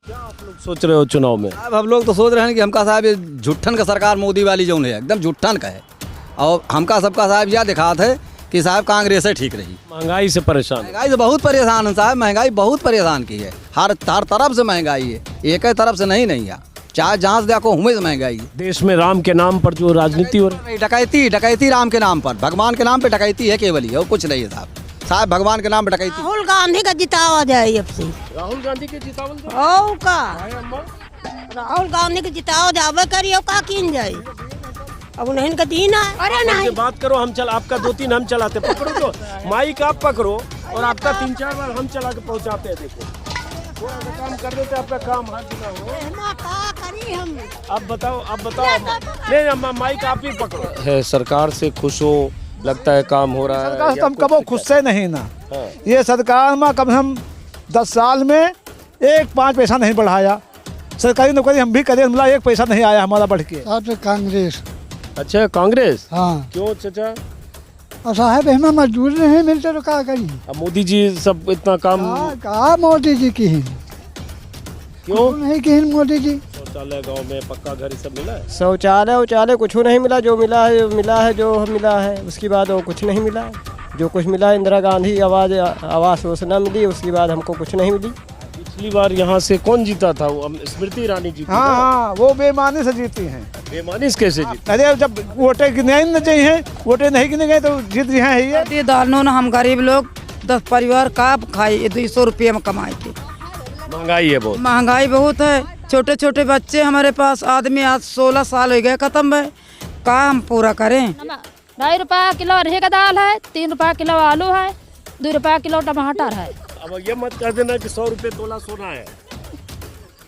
क्या आप लोग सोच रहे हो चुनाव में? अब हम लोग तो सोच रहे हैं कि हमका साहब ये झुट्ठन का सरकार मोदी वाली जो है एकदम झुट्ठन का है। और हमका सबका साहब यह दिखात है कि साहब कांग्रेस से ठीक रही। महंगाई से परेशान है। महंगाई से बहुत परेशान है साहब, महंगाई बहुत परेशान की है। हर तरफ से महंगाई है, एक ही तरफ से नहीं है। चाहे जहाँ से देखो हुए से महंगाई है। देश में राम के नाम पर जो राजनीति हो रही डकैती डकैती राम के नाम पर, भगवान के नाम पे डकैती है केवल ही, और कुछ नहीं है साहब भगवान के नाम पे डकैती। राहुल गांधी का जितावा जाए अब से। राहुल गांधी के जितावल दो। ओ का राहुल गांधी के जितावा जावे करियो का किन जाए। अब नहीं का दिन है। अरे नहीं बात करो, हम चल आपका 2-3 हम चलाते, पकड़ो तो माइक आप पकड़ो और आपका 3-4 बार हम चला के पहुंचाते हैं। देखो थोड़ा सा काम कर देते, आपका काम हाथ ना हो। का करी हम। आप बताओ नहीं, हम माइक आप ही पकड़ो। है सरकार से खुश हो, लगता है काम हो रहा है? सरकार से हम कबो खुश से नहीं ना। ये सरकार में कम से कम 10 साल में 1-5 पैसा नहीं बढ़ाया। सरकारी नौकरी हम भी करें, मिला 1 पैसा नहीं आया हमारा बढ़ के। कांग्रेस। अच्छा कांग्रेस? हाँ क्यों चाचा? और साहब हमें मजदूर नहीं मिलते तो क्या करी। अब मोदी जी सब इतना काम कहा मोदी जी की क्यों नहीं की मोदी जी। शौचालय गांव में पक्का घर सब मिला है? शौचालय कुछ नहीं मिला। जो मिला है जो मिला है, उसके बाद वो कुछ नहीं मिला। जो कुछ मिला इंदिरा गांधी आवास योजना मिली, उसके बाद हमको कुछ नहीं मिली। पिछली बार यहाँ से कौन जीता था? वो स्मृति ईरानी जीती। हाँ, वो बेईमानी से जीती हैं। बेईमानी से कैसे जीती? अरे जब वोटे गिने न चाहिए, वोटे नहीं गिने गए तो जीत रहे हैं। ये दानों ना हम गरीब लोग 10 परिवार का खाए 200 रुपये में कमाए थे। महंगाई है बहुत। महंगाई बहुत है। छोटे छोटे बच्चे हमारे पास, आदमी आज 16 साल हो गए खत्म है। का हम पूरा करें? 2.5 रुपया किलो अरहर का दाल है, 3 रुपया किलो आलू है, 2 रुपया किलो टमाटर है। अब ये मत कर देना कि 100 रुपये तोला सोना है।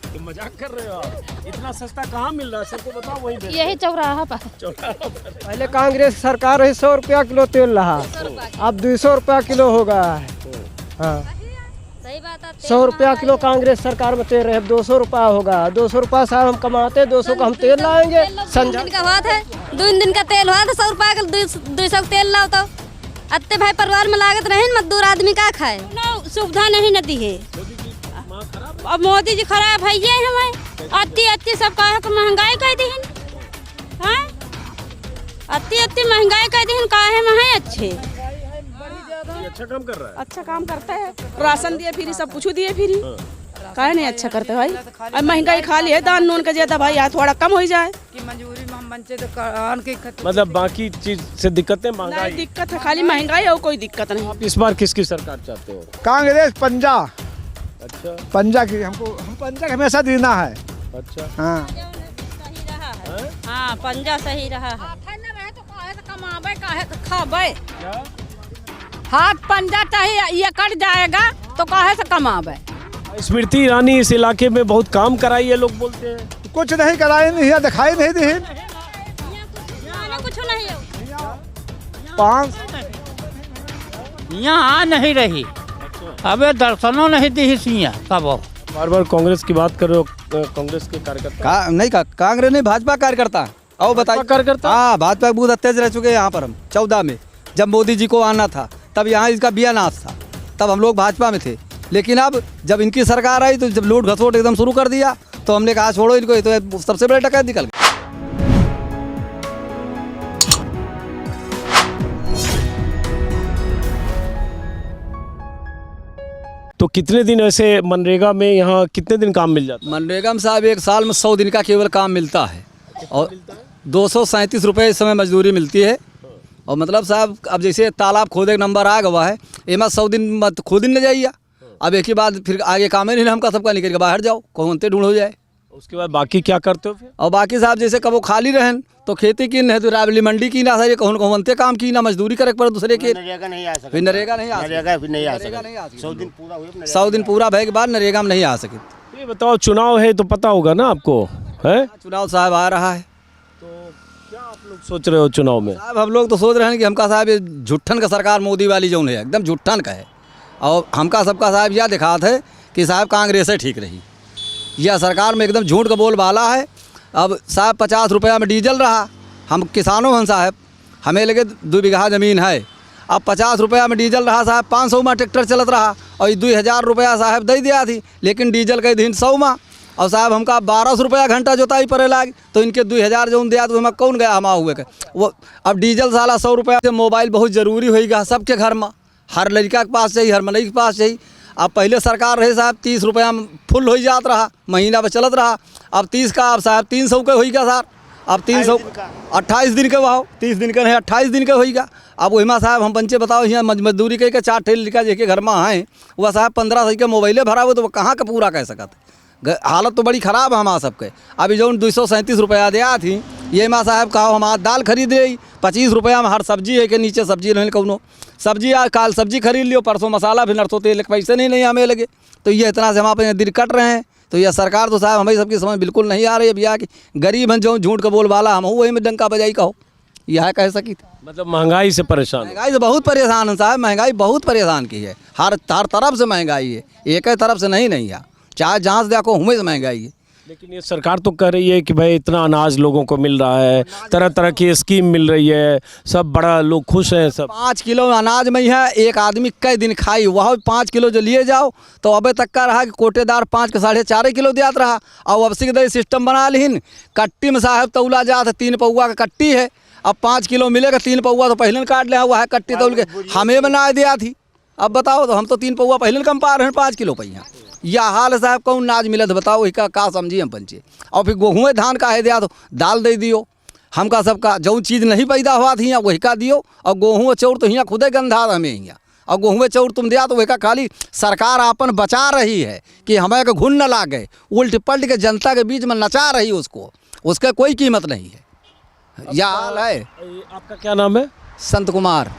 तो मजाक कर रहे हो आप? इतना सस्ता कहाँ मिल रहा है? सबको बताओ वहीं पे। यही चौराहा पर। पहले कांग्रेस सरकार 100 रुपया किलो तेल रहा, अब 200 रुपया किलो हो गया है। हाँ, सही बात है। 100 रुपया किलो कांग्रेस सरकार में तेल रहे, अब 200 रुपया होगा। 200 रुपया साहब हम कमाते, 200 का हम तेल लाएंगे। दिन का हुआ था, 2 दिन का तेल हुआ था, 100 रुपया का 200 तेल लाओ तो अत्ते भाई परिवार में लागत रहे। मजदूर आदमी का खाए, सुविधा नहीं नदी है। अब मोदी जी खराब है ये हमें अति सब कहा महंगाई कह दी अति महंगाई कह दी काहे में है। अच्छे अच्छा काम कर रहा है। अच्छा काम करता है। राशन दिए फ्री, सब कुछ दिए फ्री। काहे नहीं अच्छा करते भाई? अब महंगाई खा ली है, दान नून का ज्यादा भाई यहाँ थोड़ा कम हो जाए। मतलब बाकी चीज से दिक्कतें? महंगाई दिक्कत है, खाली महंगाई और कोई दिक्कत नहीं। आप इस बार किसकी सरकार चाहते हो? कांग्रेस पंजा। अच्छा पंजा की हम पंजा हमेशा देना है। अच्छा हाँ हाँ, पंजा सही रहा है। हाथ पंजा चाहिए, ये कट जाएगा तो काहे से कमावे। स्मृति ईरानी इस इलाके में बहुत काम कराई है, लोग बोलते हैं। कुछ नहीं कराए, नहीं दिखाई नहीं दी। कुछ नहीं है। 5 यहाँ नहीं रही, अबे दर्शनों नहीं दी सिया कब। बार बार कांग्रेस की बात कर रहे हो, कांग्रेस के कार्यकर्ता नहीं कांग्रेस नहीं, भाजपा कार्यकर्ता। और बताइए कार्यकर्ता? हाँ, भाजपा बहुत अत्याचार रह चुके हैं यहाँ पर। हम 14 में जब मोदी जी को आना था, तब यहाँ इसका बिया नाश था, तब हम लोग भाजपा में थे। लेकिन अब जब इनकी सरकार आई तो जब लूट घसोट एकदम शुरू कर दिया, तो हमने कहा छोड़ो इनको, ये तो सबसे बड़े डकैत निकल गए। तो कितने दिन ऐसे मनरेगा में यहाँ कितने दिन काम मिल जाता है? मनरेगा में साहब 1 साल में 100 दिन का केवल काम मिलता है, और 237 रुपये इस समय मजदूरी मिलती है। और मतलब साहब अब जैसे तालाब खोदे का नंबर आ गया है, एमा 100 दिन मत खोद न जाइए। अब एक ही बात, फिर आगे काम ही नहीं, हमका सबका निकल के बाहर जाओ, कौनते ढूंढ हो जाए। उसके बाद बाकी क्या करते हो फिर? और बाकी साहब जैसे कब वो खाली रहें तो खेती की न है, तो रावली मंडी की ना सर, कौनते काम की ना, मजदूरी करे पर दूसरे के। नरेगा नहीं आ सकता। फिर नरेगा नहीं आ सकता। 100 दिन पूरा भय के बाद नरेगा में नहीं आ सके। ये बताओ, चुनाव है तो पता होगा ना आपको, है? चुनाव साहब आ रहा है, तो क्या आप लोग सोच रहे हो चुनाव में? साहब हम लोग तो सोच रहे हैं कि हमका साहब ये झुट्ठन का सरकार मोदी वाली जो है एकदम झुट्ठन का है। और हमका सबका साहब यह दिखात है कि साहब कांग्रेस से ठीक रही। यह सरकार में एकदम झूठ का बोलबाला है। अब साहब 50 रुपया में डीजल रहा, हम किसानों हैं साहब, हमें लगे 2 बीघा ज़मीन है। अब 50 रुपया में डीजल रहा साहब, 500 में ट्रैक्टर चलत रहा, और 2000 रुपया साहब दे दिया थी, लेकिन डीजल के दिन 100 में। और साहब हमका 1200 रुपया घंटा जोताई पड़े लाग, तो इनके 2000 जो दिया तो हमें कौन गया हमा हुए के वो। अब डीजल साला 100 रुपया से मोबाइल बहुत ज़रूरी होगा सबके घर में, हर लड़का के पास चाहिए, हर मनई के पास चाहिए। अब पहले सरकार रहे साहब 30 रुपया में फुल हो जात रहा, महीना पर चलत रहा। अब 30 का अब साहब 300 का होगा सर, अब 300 28 दिन के भाव, 30 दिन का नहीं 28 दिन का होगा। अब वही में साहब हम पंचे बताओ यहाँ मजदूरी के 4 ठेल लड़का जिसके घर में आए वह साहब 1500 के मोबाइले भरा हुआ, तो वो कहाँ का पूरा कह सकते। हालत तो बड़ी ख़राब है हमारा सबके। अभी जो 237 रुपया दिया थी ये माँ साहब कहो हमारा दाल खरीद रही 25 रुपया में, हर सब्जी है कि नीचे सब्जी नहीं कौनो सब्जी काल सब्जी खरीद लियो, परसों मसाला फिर नरसों तेल के पैसे नहीं हमें लगे। तो ये इतना से हमारे दिन कट रहे हैं। तो यह सरकार तो साहब हमारी सबकी समझ बिल्कुल नहीं आ रही है भैया कि गरीब हैं जो झूठ का बोल वाला हम वही में डंका बजाई कहो यह कह सकी। मतलब महंगाई से परेशान, महंगाई से बहुत परेशान है साहब, महंगाई बहुत परेशान की है, हर तरफ से महंगाई है, एक ही तरफ से नहीं है, चाहे जहाँ से देखो हुए से महंगाई है। लेकिन ये सरकार तो कह रही है कि भाई इतना अनाज लोगों को मिल रहा है, तरह तरह की स्कीम मिल रही है, सब बड़ा लोग खुश हैं सब। 5 किलो अनाज में है एक आदमी कई दिन खाई, वह 5 किलो जो लिए जाओ तो अबे तक का रहा कि कोटेदार 5 के 4.5 किलो दियात रहा। और अब से सिस्टम बना लीन कट्टी में साहब तौला जात 3 पौआ का कट्टी है, अब 5 किलो मिलेगा 3 पौआ तो पहले काट ले हुआ है कट्टी तौल के हमें बना दिया थी। अब बताओ तो हम तो 3 पौआ पहले कम पा रहे हैं 5 किलो पहिया। यह हाल साहब कौन नाज मिलत बताओ इसका का समझिए हम पंचे। और फिर गेहूँ धान का है दिया तो दाल दे दियो, हमका सबका जो चीज़ नहीं पैदा हुआ थी यहाँ वही का दियो। और गेहूँ चौर तो यहाँ खुदे गंधा हमें यहाँ, और गेहूँ चौर तुम दिया तो वही का खाली सरकार अपन बचा रही है कि हमें का घुन न लागे, उल्ट पलट के जनता के बीच में नचा रही उसको, उसका कोई कीमत नहीं है। यह हाल है। आपका क्या नाम है? संत कुमार।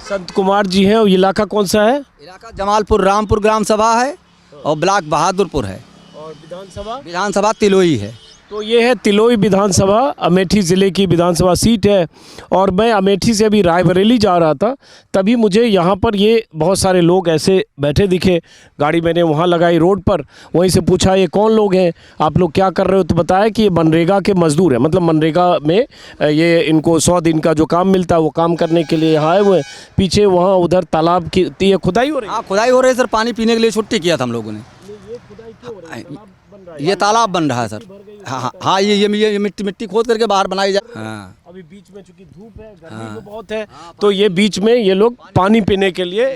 संत कुमार जी हैं। और इलाका कौन सा है? इलाका जमालपुर रामपुर ग्राम सभा है और ब्लॉक बहादुरपुर है, और विधानसभा? विधानसभा तिलोई है। तो ये है तिलोई विधानसभा, अमेठी ज़िले की विधानसभा सीट है। और मैं अमेठी से अभी रायबरेली जा रहा था, तभी मुझे यहाँ पर ये बहुत सारे लोग ऐसे बैठे दिखे। गाड़ी मैंने वहाँ लगाई रोड पर, वहीं से पूछा ये कौन लोग हैं, आप लोग क्या कर रहे हो? तो बताया कि ये मनरेगा के मज़दूर हैं, मतलब मनरेगा में ये इनको 100 दिन का जो काम मिलता है वो काम करने के लिए यहाँ आए हुए हैं। पीछे वहाँ उधर तालाब की ये खुदाई हो रही है। हाँ खुदाई हो रही है सर, पानी पीने के लिए छुट्टी किया था हम लोगों ने। ये तालाब बन रहा है सर। हाँ हाँ ये मिट्टी खोद करके बाहर बनाई जाए। हाँ अभी बीच में चूंकि धूप है, गर्मी भी बहुत है, तो ये बीच में ये लोग पानी पीने के लिए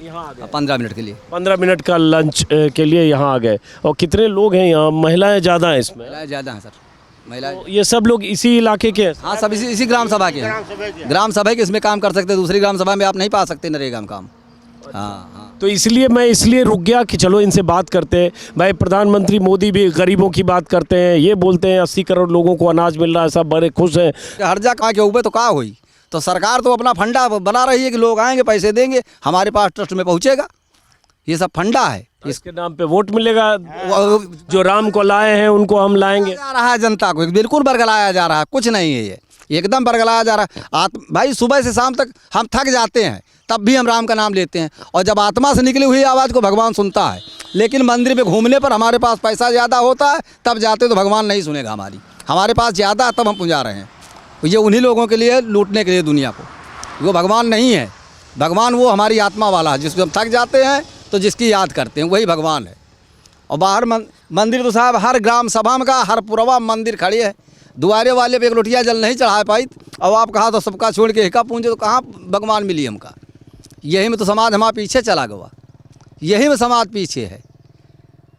यहाँ आ गए। 15 मिनट के लिए, 15 मिनट का लंच के लिए यहाँ आ गए। और कितने लोग हैं यहाँ? महिलाएं ज़्यादा हैं इसमें? महिलाएं ज़्यादा हैं सर, महिलाएं। तो ये सब लोग इसी इलाके के हैं? हाँ सब इसी ग्राम सभा के हैं। ग्राम सभा के इसमें काम कर सकते, दूसरी ग्राम सभा में आप नहीं पा सकते नरेगा में काम। हाँ हाँ। तो इसलिए मैं रुक गया कि चलो इनसे बात करते हैं। भाई प्रधानमंत्री मोदी भी गरीबों की बात करते हैं, ये बोलते हैं 80 करोड़ लोगों को अनाज मिल रहा है, सब बड़े खुश हैं। हर जा कहाँ के उबे तो कहाँ हुई, तो सरकार तो अपना फंडा बना रही है कि लोग आएंगे पैसे देंगे हमारे पास ट्रस्ट में पहुँचेगा, ये सब फंडा है। इसके नाम पे वोट मिलेगा, जो राम को लाए हैं उनको हम लाएंगे। जा रहा है जनता को बिल्कुल बरगलाया जा रहा है, कुछ नहीं है ये एकदम बरगलाया जा रहा है। भाई सुबह से शाम तक हम थक जाते हैं तब भी हम राम का नाम लेते हैं, और जब आत्मा से निकली हुई आवाज़ को भगवान सुनता है। लेकिन मंदिर में घूमने पर हमारे पास पैसा ज़्यादा होता है, तब जाते तो भगवान नहीं सुनेगा हमारे पास ज़्यादा है तब हम पुजा रहे हैं। ये उन्हीं लोगों के लिए लूटने के लिए दुनिया को, वो भगवान नहीं है। भगवान वो हमारी आत्मा वाला है, जिसको हम थक जाते हैं तो जिसकी याद करते हैं वही भगवान है। और बाहर मंदिर तो साहब हर ग्राम सभा में का हर पुरवा मंदिर खड़े है, दुआरे वाले पे एक लोटिया जल नहीं चढ़ा पाई। अब आप कहा तो सबका छोड़ के हिका पूंजे तो कहाँ भगवान मिली हमका। यही में तो समाज हमारा पीछे चला गया, यही में समाज पीछे है।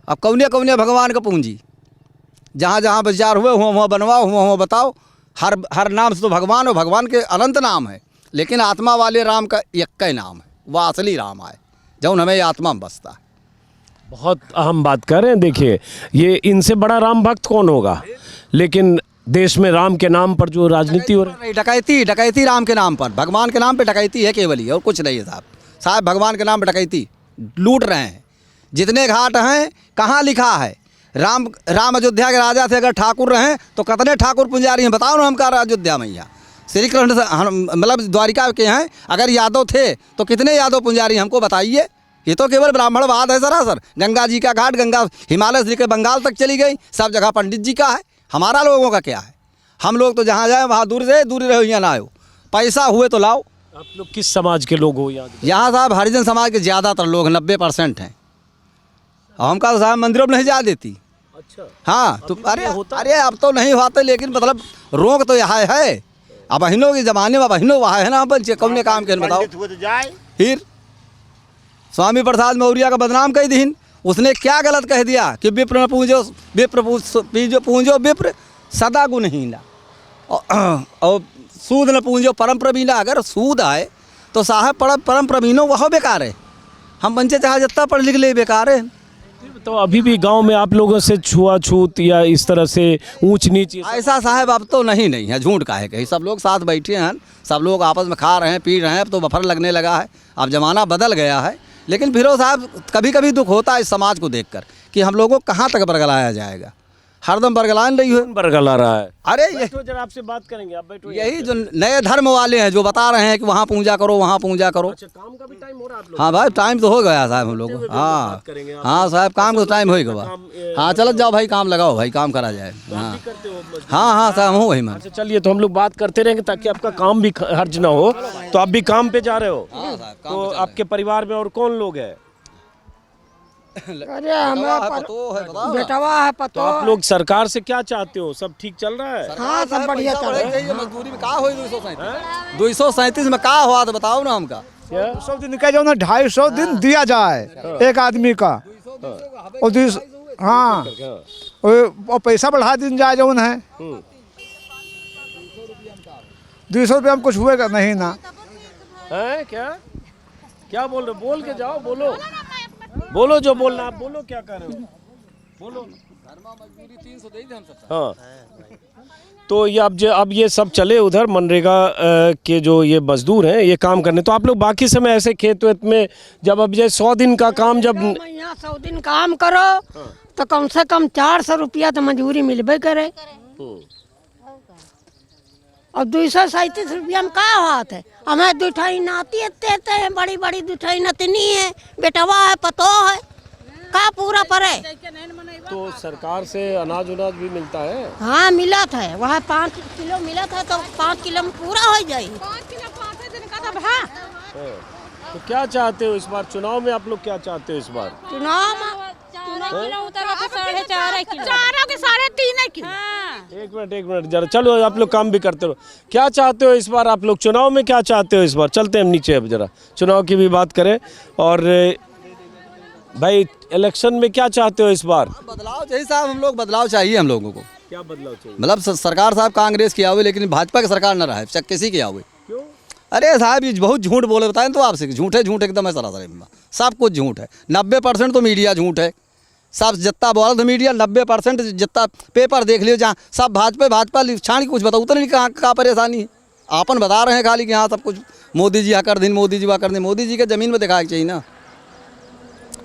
अब कौने कौने भगवान का पूंजी, जहाँ जहाँ विचार हुए हुआ बनवाओ हुआ बताओ। हर नाम से तो भगवान और भगवान के अनंत नाम है, लेकिन आत्मा वाले राम का एक ही नाम है, वह असली राम है जो हमें आत्मा में बसता है। बहुत अहम बात कर रहे हैं। देखिए ये इनसे बड़ा राम भक्त कौन होगा, लेकिन देश में राम के नाम पर जो राजनीति हो रही है, डकैती राम के नाम पर, भगवान के नाम पे डकैती है केवल ही, और कुछ नहीं है साहब भगवान के नाम पे डकैती लूट रहे हैं। जितने घाट हैं कहाँ लिखा है राम अयोध्या के राजा थे, अगर ठाकुर रहे तो कितने ठाकुर पुजारी हैं बताओ ना हमका अयोध्या में। यहाँ श्री कृष्ण मतलब द्वारिका के हैं, अगर यादव थे तो कितने यादव पुजारी हमको बताइए। ये तो केवल ब्राह्मणवाद है सरासर। गंगा जी का घाट, गंगा हिमालय से लेकर बंगाल तक चली गई, सब जगह पंडित जी का है, हमारा लोगों का क्या है। हम लोग तो जहाँ जाए वहाँ दूर से दूर रहो, यहाँ ना आयो, पैसा हुए तो लाओ। आप लोग किस समाज के लोग हो यहाँ साहब हरिजन समाज के ज़्यादातर लोग 90% हैं। हमका तो साहब मंदिरों में नहीं जा देती। अच्छा। हाँ तो अभी अरे ये होता अरे अब तो नहीं होते, लेकिन मतलब रोक तो यहाँ है। अब बहनों के ज़माने में बहनों वहाँ है ना, अपन कौन ने काम के बताओ। फिर स्वामी प्रसाद मौर्य का बदनाम कह दीन, उसने क्या गलत कह दिया कि विप्र न पूंजो पूंजो विप्र सदा गुणहीना और सूद न पूंजो परम प्रवीणा। अगर सूद आए तो साहब परम प्रवीणों वह बेकार है, हम बच्चे चाहे जितना पढ़ लिख ले बेकार है। तो अभी भी गांव में आप लोगों से छुआछूत या इस तरह से ऊंच नीच ऐसा साहब अब तो नहीं है, झूठ का है कहीं। सब लोग साथ बैठे हैं, सब लोग आपस में खा रहे हैं पी रहे हैं, अब तो बफर लगने लगा है, अब ज़माना बदल गया है। लेकिन फिर वो साहब कभी कभी दुख होता है इस समाज को देखकर कि हम लोगों को कहाँ तक बरगलाया जाएगा। हरदम बरगलान रही है। बरगला रहा है। अरे ये तो जरा आपसे बात करेंगे, आप बैठो। यही जो नए धर्म वाले हैं जो बता रहे हैं कि वहाँ पूजा करो वहाँ पूजा करो। अच्छा, काम का भी टाइम हो रहा है आप लोग? हाँ भाई टाइम तो हो गया साहब हम लोग को। हाँ हाँ साहब काम का टाइम हो गया। हाँ चलो जाओ भाई, काम लगाओ भाई, काम करा जाए। हाँ हाँ साहब हूँ वही मैं। अच्छा चलिए, तो हम लोग बात करते रहेंगे ताकि आपका काम भी हर्ज ना हो। तो आप भी काम पे जा रहे हो? तो आपके परिवार में और कौन लोग हैं? अरे हमारा बेटवा है तो पतो। आप लोग सरकार से क्या चाहते हो? सब ठीक चल रहा है? हाँ सब बढ़िया चल रहा है। मजदूरी में कहा हो 237 में कहा हुआ तो बताओ ना हमका। 100 दिन का जो ना 250 दिन दिया जाए एक आदमी का, और हाँ और पैसा बढ़ा दिन जाए जो है 200 रुपये में कुछ हुएगा नहीं ना। है क्या क्या बोल रहे? बोल के जाओ, बोलो बोलो जो बोलना आप बोलो, क्या कर रहे हो बोलो। हाँ तो ये अब ये सब चले उधर मनरेगा के जो ये मजदूर हैं ये काम करने, तो आप लोग बाकी समय ऐसे खेत वेत में जब अब ये 100 दिन का काम जब यहाँ 100 दिन काम करो तो कम से कम 400 रुपया तो मजदूरी मिलबे करे। और 237 रुपया में का बात है। हमें दुठाई नाती देते हैं, बड़ी बड़ी दुठाई नतनी है, बेटवा है पतो है, का पूरा परे। तो सरकार से अनाज उनाज भी मिलता है? हाँ मिला था, वहाँ 5 किलो मिला था तो 5 किलो में पूरा हो जाए। 5 किलो 5 दिन का तब है। तो क्या चाहते हो इस बार चुनाव में? आप लोग क्या चाहते हो इस बार चुनाव में? 4.5 किलो, 3.5 किलो। एक मिनट जरा चलो, आप लोग काम भी करते रहो। क्या चाहते हो इस बार आप लोग चुनाव में? क्या चाहते हो इस बार? चलते हैं हम नीचे, अब जरा चुनाव की भी बात करें। और भाई इलेक्शन में क्या चाहते हो इस बार? बदलाव चाहिए साहब, हम लोग बदलाव चाहिए हम लोगों को। क्या बदलाव चाहिए? मतलब सरकार साहब कांग्रेस की आवे लेकिन भाजपा की सरकार न रहे, किसी की आवे। क्यों? अरे साहब ये बहुत झूठ बोले, बताएं तो आपसे झूठ एकदम है सरासर, सब कुछ झूठ है। 90% तो मीडिया झूठ है, सब जितना बोला तो मीडिया 90% जितना पेपर देख लियो जहाँ सब भाजपा छाण कुछ बताओ तो नहीं कहाँ परेशानी है। आपन बता रहे हैं खाली कि हाँ सब कुछ मोदी जी कर दिन, मोदी जी कर दिन। मोदी जी के ज़मीन में दिखाना चाहिए ना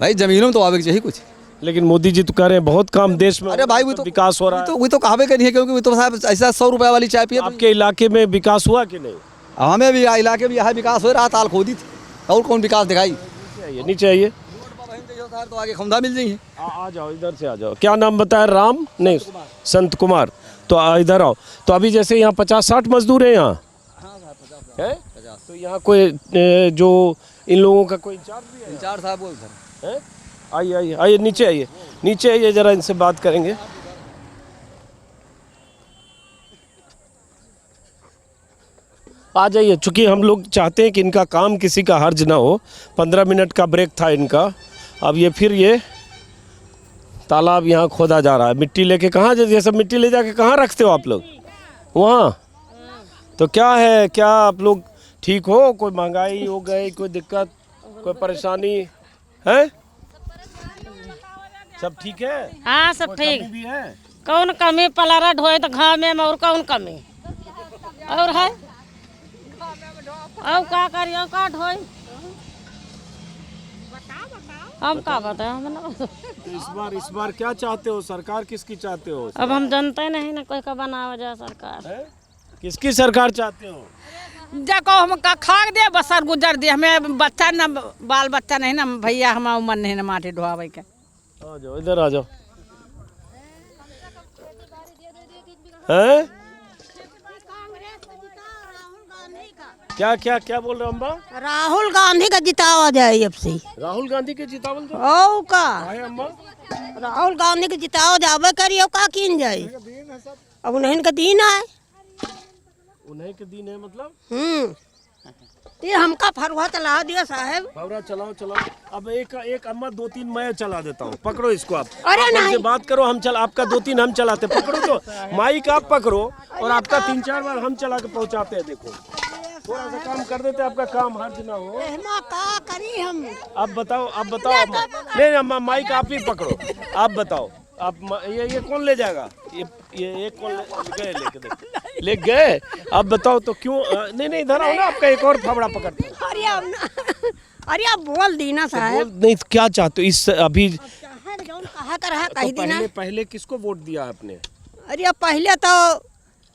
भाई, ज़मीनों में तो आवे चाहिए कुछ। लेकिन मोदी जी तो कह रहे हैं बहुत काम देश में। अरे भाई वो तो विकास हो रहा है। वो तो कहावे करी है, क्योंकि वो तो साहब ऐसा 100 रुपये वाली चाय पिए। आपके इलाके में विकास हुआ कि नहीं? हमें भी इलाके में यहाँ विकास हो रहा, ताल खोदी थी, और कौन विकास दिखाई। नीचे आइए तो आगे खुमदा मिल जाइए। आ जाओ, इधर से आ जाओ। क्या नाम बताया? राम नहीं, संत कुमार। तो इधर आओ। तो अभी जैसे यहाँ 50-60 मजदूर हैं यहाँ है, तो यहाँ कोई जो इन लोगों का कोई इंचार्ज भी है? इंचार्ज साहब वो इधर है। आइए नीचे आइए जरा इनसे बात करेंगे। आ जाइए, चूँकि हम लोग चाहते हैं कि इनका काम किसी का हर्ज ना हो। 15 मिनट का ब्रेक था इनका। अब ये तालाब यहाँ खोदा जा रहा है। मिट्टी लेके कहाँ, ये सब मिट्टी ले जाके कहाँ रखते हो आप लोग? वहाँ। तो क्या है, क्या आप लोग ठीक हो? कोई महंगाई हो गई, कोई दिक्कत, कोई परेशानी है? सब ठीक है? हाँ सब ठीक भी है? कौन कमी पलारा ढोए तो घाव में और कौन कमी और है अब का करियो का ढोए हम का बताए हम। इस बार क्या चाहते हो? सरकार किसकी चाहते हो? अब हम जानते नहीं ना कोई का बनावा जा सरकार है? किसकी सरकार चाहते हो? जको हम का खाक दे बसर गुजर दे, हमें बच्चा न बाल बच्चा नहीं ना भैया, हमारा उम्र नहीं ना माटी ढोआवे के। आ जाओ, इधर आ जाओ। हैं? क्या क्या क्या बोल रहे हो अम्बा? राहुल गांधी का जितावा जाए अब से। राहुल गांधी के जितावल दो। ओ का आए अम्बा? राहुल गांधी के जितावा जावे करियो का किन जाए। अब उन्हें का दिन है। उन्हीं के दिन है मतलब? ये हमका फरवा चला दिया साहब। फवरा चलाओ चलाओ। अब एक अम्मा 2-3 मैं चला देता हूँ, पकड़ो इसको आप। अरे आप नहीं। हमसे बात करो, हम चला, आपका 2-3 हम चलाते, पकड़ो तो माइक आप पकड़ो और आपका 3-4 बार हम चला के पहुँचाते हैं। देखो थोड़ा सा काम कर देते, आपका काम हर्ज ना हो। एहमा का करी हम। आप बताओ अम्मा। नहीं अम्मा माइक आप ही पकड़ो, आप बताओ। आप ये कौन ले जाएगा? ये कौन गए ले गए? आप बताओ तो क्यों? नहीं इधर आओ ना, आपका एक और फावड़ा पकड़ते हैं। अरे आप बोल दी ना साहब। नहीं क्या चाहते हो इस अभी? कहा कर है कही दी ना। पहले किसको वोट दिया आपने? अरे पहले तो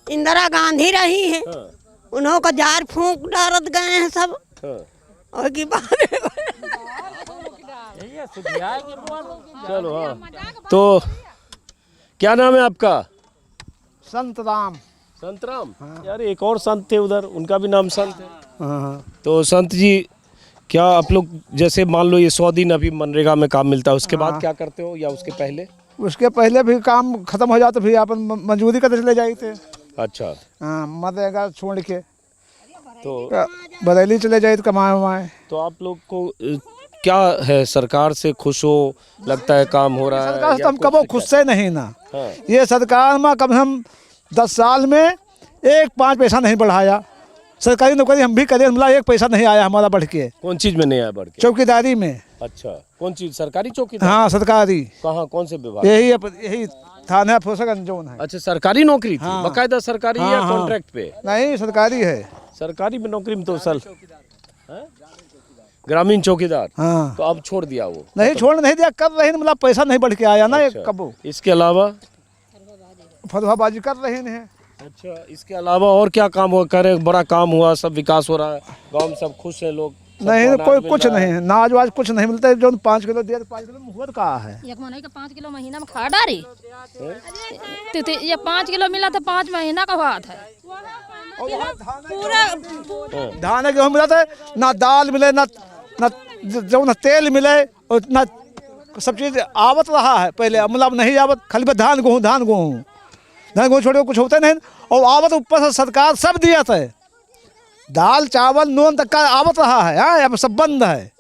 इंदिरा गांधी रही है। हाँ। उन्हों का जार फूंक डारत गए हैं सब। हाँ। और की बात चलो हाँ। तो क्या नाम है आपका? संत राम। संत राम? यार एक और संत थे उधर, उनका भी नाम संत है। हाँ। तो संत जी क्या आप लोग जैसे मान लो ये 100 दिन अभी मनरेगा में काम मिलता है, उसके बाद क्या करते हो या उसके पहले? उसके पहले भी काम खत्म हो जाता फिर अपन मजदूरी करते चले जाए थे। अच्छा। हाँ, मनरेगा छोड़ के तो बरेली चले जाए तो कमाए वमाए। तो आप लोग को क्या है, सरकार से खुश हो? लगता है काम हो रहा है? सरकार से या हम कबो कुछ खुश से नहीं ना। हाँ। ये सरकार में कम से कम 10 साल में 1-5 पैसा नहीं बढ़ाया। सरकारी नौकरी हम भी करें, मतलब 1 पैसा नहीं आया हमारा बढ़ के। कौन चीज में नहीं आया बढ़ के? चौकीदारी में। अच्छा, कौन चीज? सरकारी चौकीदार? हाँ सरकारी। कहाँ, कौन से विभाग? यही थाना फोसगंज जोन है। अच्छा, सरकारी नौकरी थी? हाँ। बकायदा सरकारी हाँ, या हाँ। कॉन्ट्रैक्ट पे? नहीं सरकारी है। सरकारी में नौकरी में तो हाँ? ग्रामीण चौकीदार। हाँ। तो अब छोड़ दिया वो? नहीं छोड़ नहीं दिया, कर रहे हैं, मतलब पैसा नहीं बढ़ के आया ना। अच्छा। कबो इसके अलावा? फतवाबाजी कर रहे हैं। अच्छा, इसके अलावा और क्या काम हुआ? करे बड़ा काम हुआ, सब विकास हो रहा है, गांव में सब खुश हैं लोग? नहीं सबको कोई अनाज कुछ मिल रहा नहीं है? है, नाज वाज कुछ नहीं मिलता है। जो 5 किलो दिया 5 किलो मुहूर्त कहा है। एक महीने का 5 किलो महीना में खा डारी तो ये 5 किलो मिला तो 5 महीना का बात है। धान गेहूँ मिला था ना, दाल मिले ना जो ना तेल मिले और ना सब चीज आवत रहा है। पहले मतलब नहीं आवत, खाली बस धान गेहूँ छोड़ के कुछ होता नहीं। और आवत ऊपर से सरकार सब दिया था, दाल चावल नून तक का आवत रहा है। हाँ, अब सब बंद है,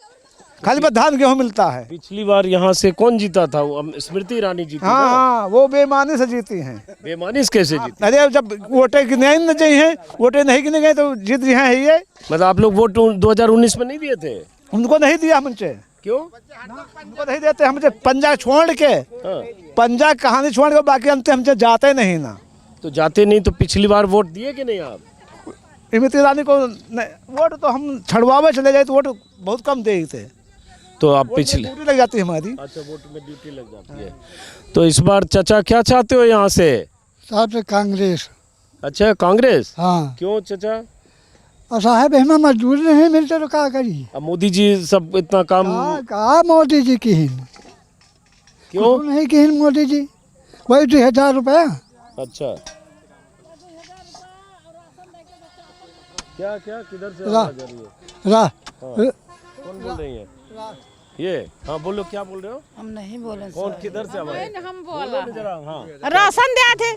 खाली बस धान गेहूँ मिलता है। पिछली बार यहाँ से कौन जीता था? वो स्मृति ईरानी जीती हाँ ना? हाँ, वो बेईमानी से जीती हैं। बेईमानी से कैसे जीती? अरे जब वोटे गिने न गई हैं, वोटे नहीं गिने गए तो जीत रहे हैं ये। मतलब आप लोग वोट 2019 में नहीं दिए थे? उनको नहीं दिया हमसे। क्यों? उनको नहीं देते हमसे, पंजा छोड़ के। हाँ। पंजा कहानी छोड़ के बाकी हमसे जाते नहीं ना। तो जाते नहीं तो पिछली बार वोट दिए कि नहीं आप? स्मृति ईरानी को वोट तो हम छड़वावे चले जाए तो वोट बहुत कम दे ही थे। तो आप पिछले? ड्यूटी लग जाती है हमारी। अच्छा, वोट में ड्यूटी लग जाती है। तो इस बार चाचा क्या चाहते हो यहाँ से? साहब कांग्रेस। अच्छा, कांग्रेस? हाँ। क्यों चाचा? और साहब हमें मजदूर नहीं मिलते तो क्या करी? अब मोदी जी सब इतना काम कहा मोदी जी की क्यों? नहीं की मोदी जी, वही 2000 रुपया। अच्छा, क्या किधर से रा, आवाज आ रही है? रा, कौन बोल रही है ये? हाँ बोलो, क्या बोल रहे हो? हम नहीं बोले। कौन किधर से आवाज? हम बोलो ना जरा। हाँ। राशन दिया थे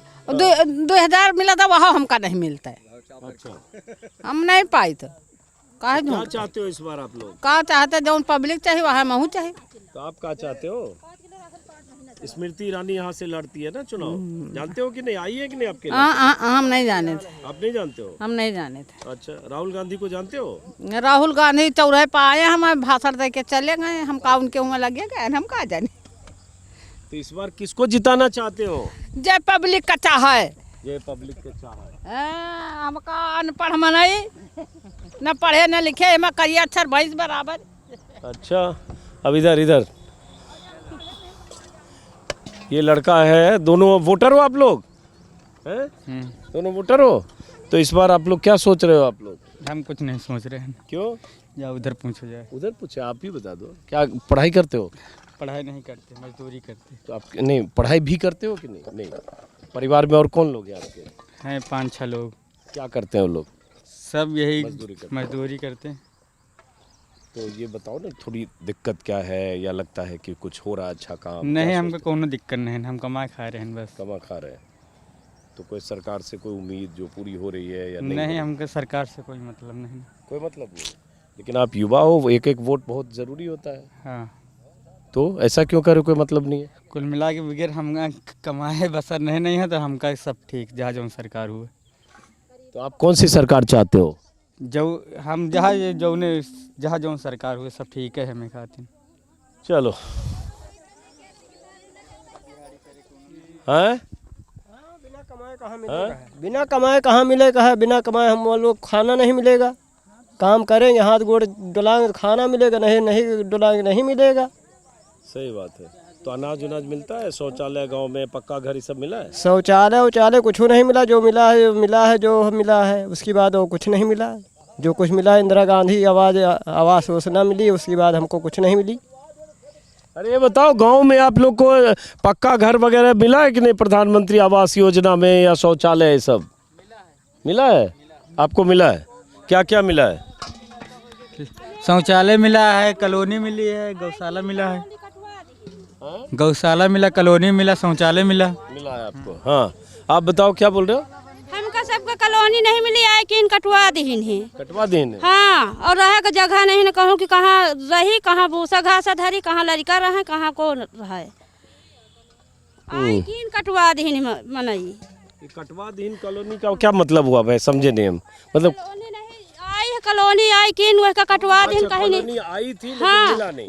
2000 मिला था, वहाँ हमका नहीं मिलता है। अच्छा, हम नहीं पाई तो काहे क्या झूठ चाहते हो इस बार आप लोग? का चाहते जो पब्लिक चाहिए वहाँ महू चाहिए। तो आप क्या चाहते हो? स्मृति ईरानी यहाँ से लड़ती है ना चुनाव, जानते हो कि नहीं? आई है कि नहीं आपके? हम नहीं जाने थे। आप नहीं जानते हो? हम नहीं जाने थे। अच्छा, राहुल गांधी को जानते हो? राहुल गांधी चौराहे पर आए, हम भाषण दे के चले गए, हम का उनके मुँह लगे गए, हम कहा जाने। तो इस बार किसको जिताना चाहते हो? जय पब्लिक का चाह है। ये पब्लिक के चाह है। हमका अनपढ़ हम नहीं, न पढ़े न लिखे, हम करिए अक्षर 22 बराबर। अच्छा, अब इधर ये लड़का है। दोनों वोटर हो आप लोग? हैं? दोनों वोटर हो? तो इस बार आप लोग क्या सोच रहे हो आप लोग? हम कुछ नहीं सोच रहे हैं। क्यों? या उधर पूछो जाए। उधर पूछे, आप ही बता दो। क्या पढ़ाई करते हो? पढ़ाई नहीं करते, मजदूरी करते तो आप नहीं पढ़ाई भी करते हो कि नहीं? नहीं। परिवार में और कौन लोग हैं आपके? हैं 5-6 लोग। क्या करते हैं वो लोग? सब यही मजदूरी करते हैं। तो ये बताओ ना, थोड़ी दिक्कत क्या है, या लगता है कि कुछ हो रहा है अच्छा काम? नहीं, हमको कोनो दिक्कत नहीं, हम कमा खा रहे हैं बस। कमा खा रहे हैं, तो कोई सरकार से कोई उम्मीद जो पूरी हो रही है या नहीं? हमको सरकार से कोई मतलब नहीं। कोई मतलब नहीं, लेकिन आप युवा हो, एक एक वोट बहुत ज़रूरी होता है। हाँ, तो ऐसा क्यों करे, कोई मतलब नहीं है? कुल मिला के बगैर हम कमाए बसर नहीं है, तो हमका सब ठीक जहाँ जो सरकार हुए। तो आप कौन सी सरकार चाहते हो? जो हम जहाँ जो सरकार हुए सब ठीक है हमें खातिर। चलो, हैं? बिना कमाए कहाँ मिलेगा है? बिना कमाए हम लोग खाना नहीं मिलेगा। काम करेंगे, हाथ गोड़ डुलाएंगे तो खाना मिलेगा, नहीं डुलाएंगे नहीं मिलेगा। सही बात है। तो अनाज उनाज मिलता है, शौचालय गांव में, पक्का घर, ये सब मिला है? शौचालय कुछ नहीं मिला। जो मिला है जो मिला है, उसके बाद वो कुछ नहीं मिला। जो कुछ मिला इंदिरा गांधी आवास योजना मिली, उसके बाद हमको कुछ नहीं मिली। अरे ये बताओ, गांव में आप लोग को पक्का घर वगैरह मिला है कि नहीं? प्रधानमंत्री आवास योजना में या शौचालय ये सब मिला है? आपको मिला है? क्या क्या मिला है? शौचालय मिला है, कॉलोनी मिली है, गौशाला मिला है। गौशाला मिला, कॉलोनी मिला, शौचालय मिला है आपको? हाँ, आप बताओ क्या बोल रहे हो? हमका सबका कॉलोनी नहीं मिली है कि कटवा दीन है। कटवा दीन है? हाँ, और रहे का जगह नहीं न, कहूँ कि कहाँ रही, कहाँ भूसा घास धरी, कहाँ लड़का रहे, कहाँ को रहे। किन कटवा दीन मनई। कटवा दीन कॉलोनी का क्या मतलब हुआ? भाई समझे नहीं हम। मतलब कॉलोनी आई किन वह का कटवा दीन कहीं नहीं आई थी, हाँ, मिला नहीं।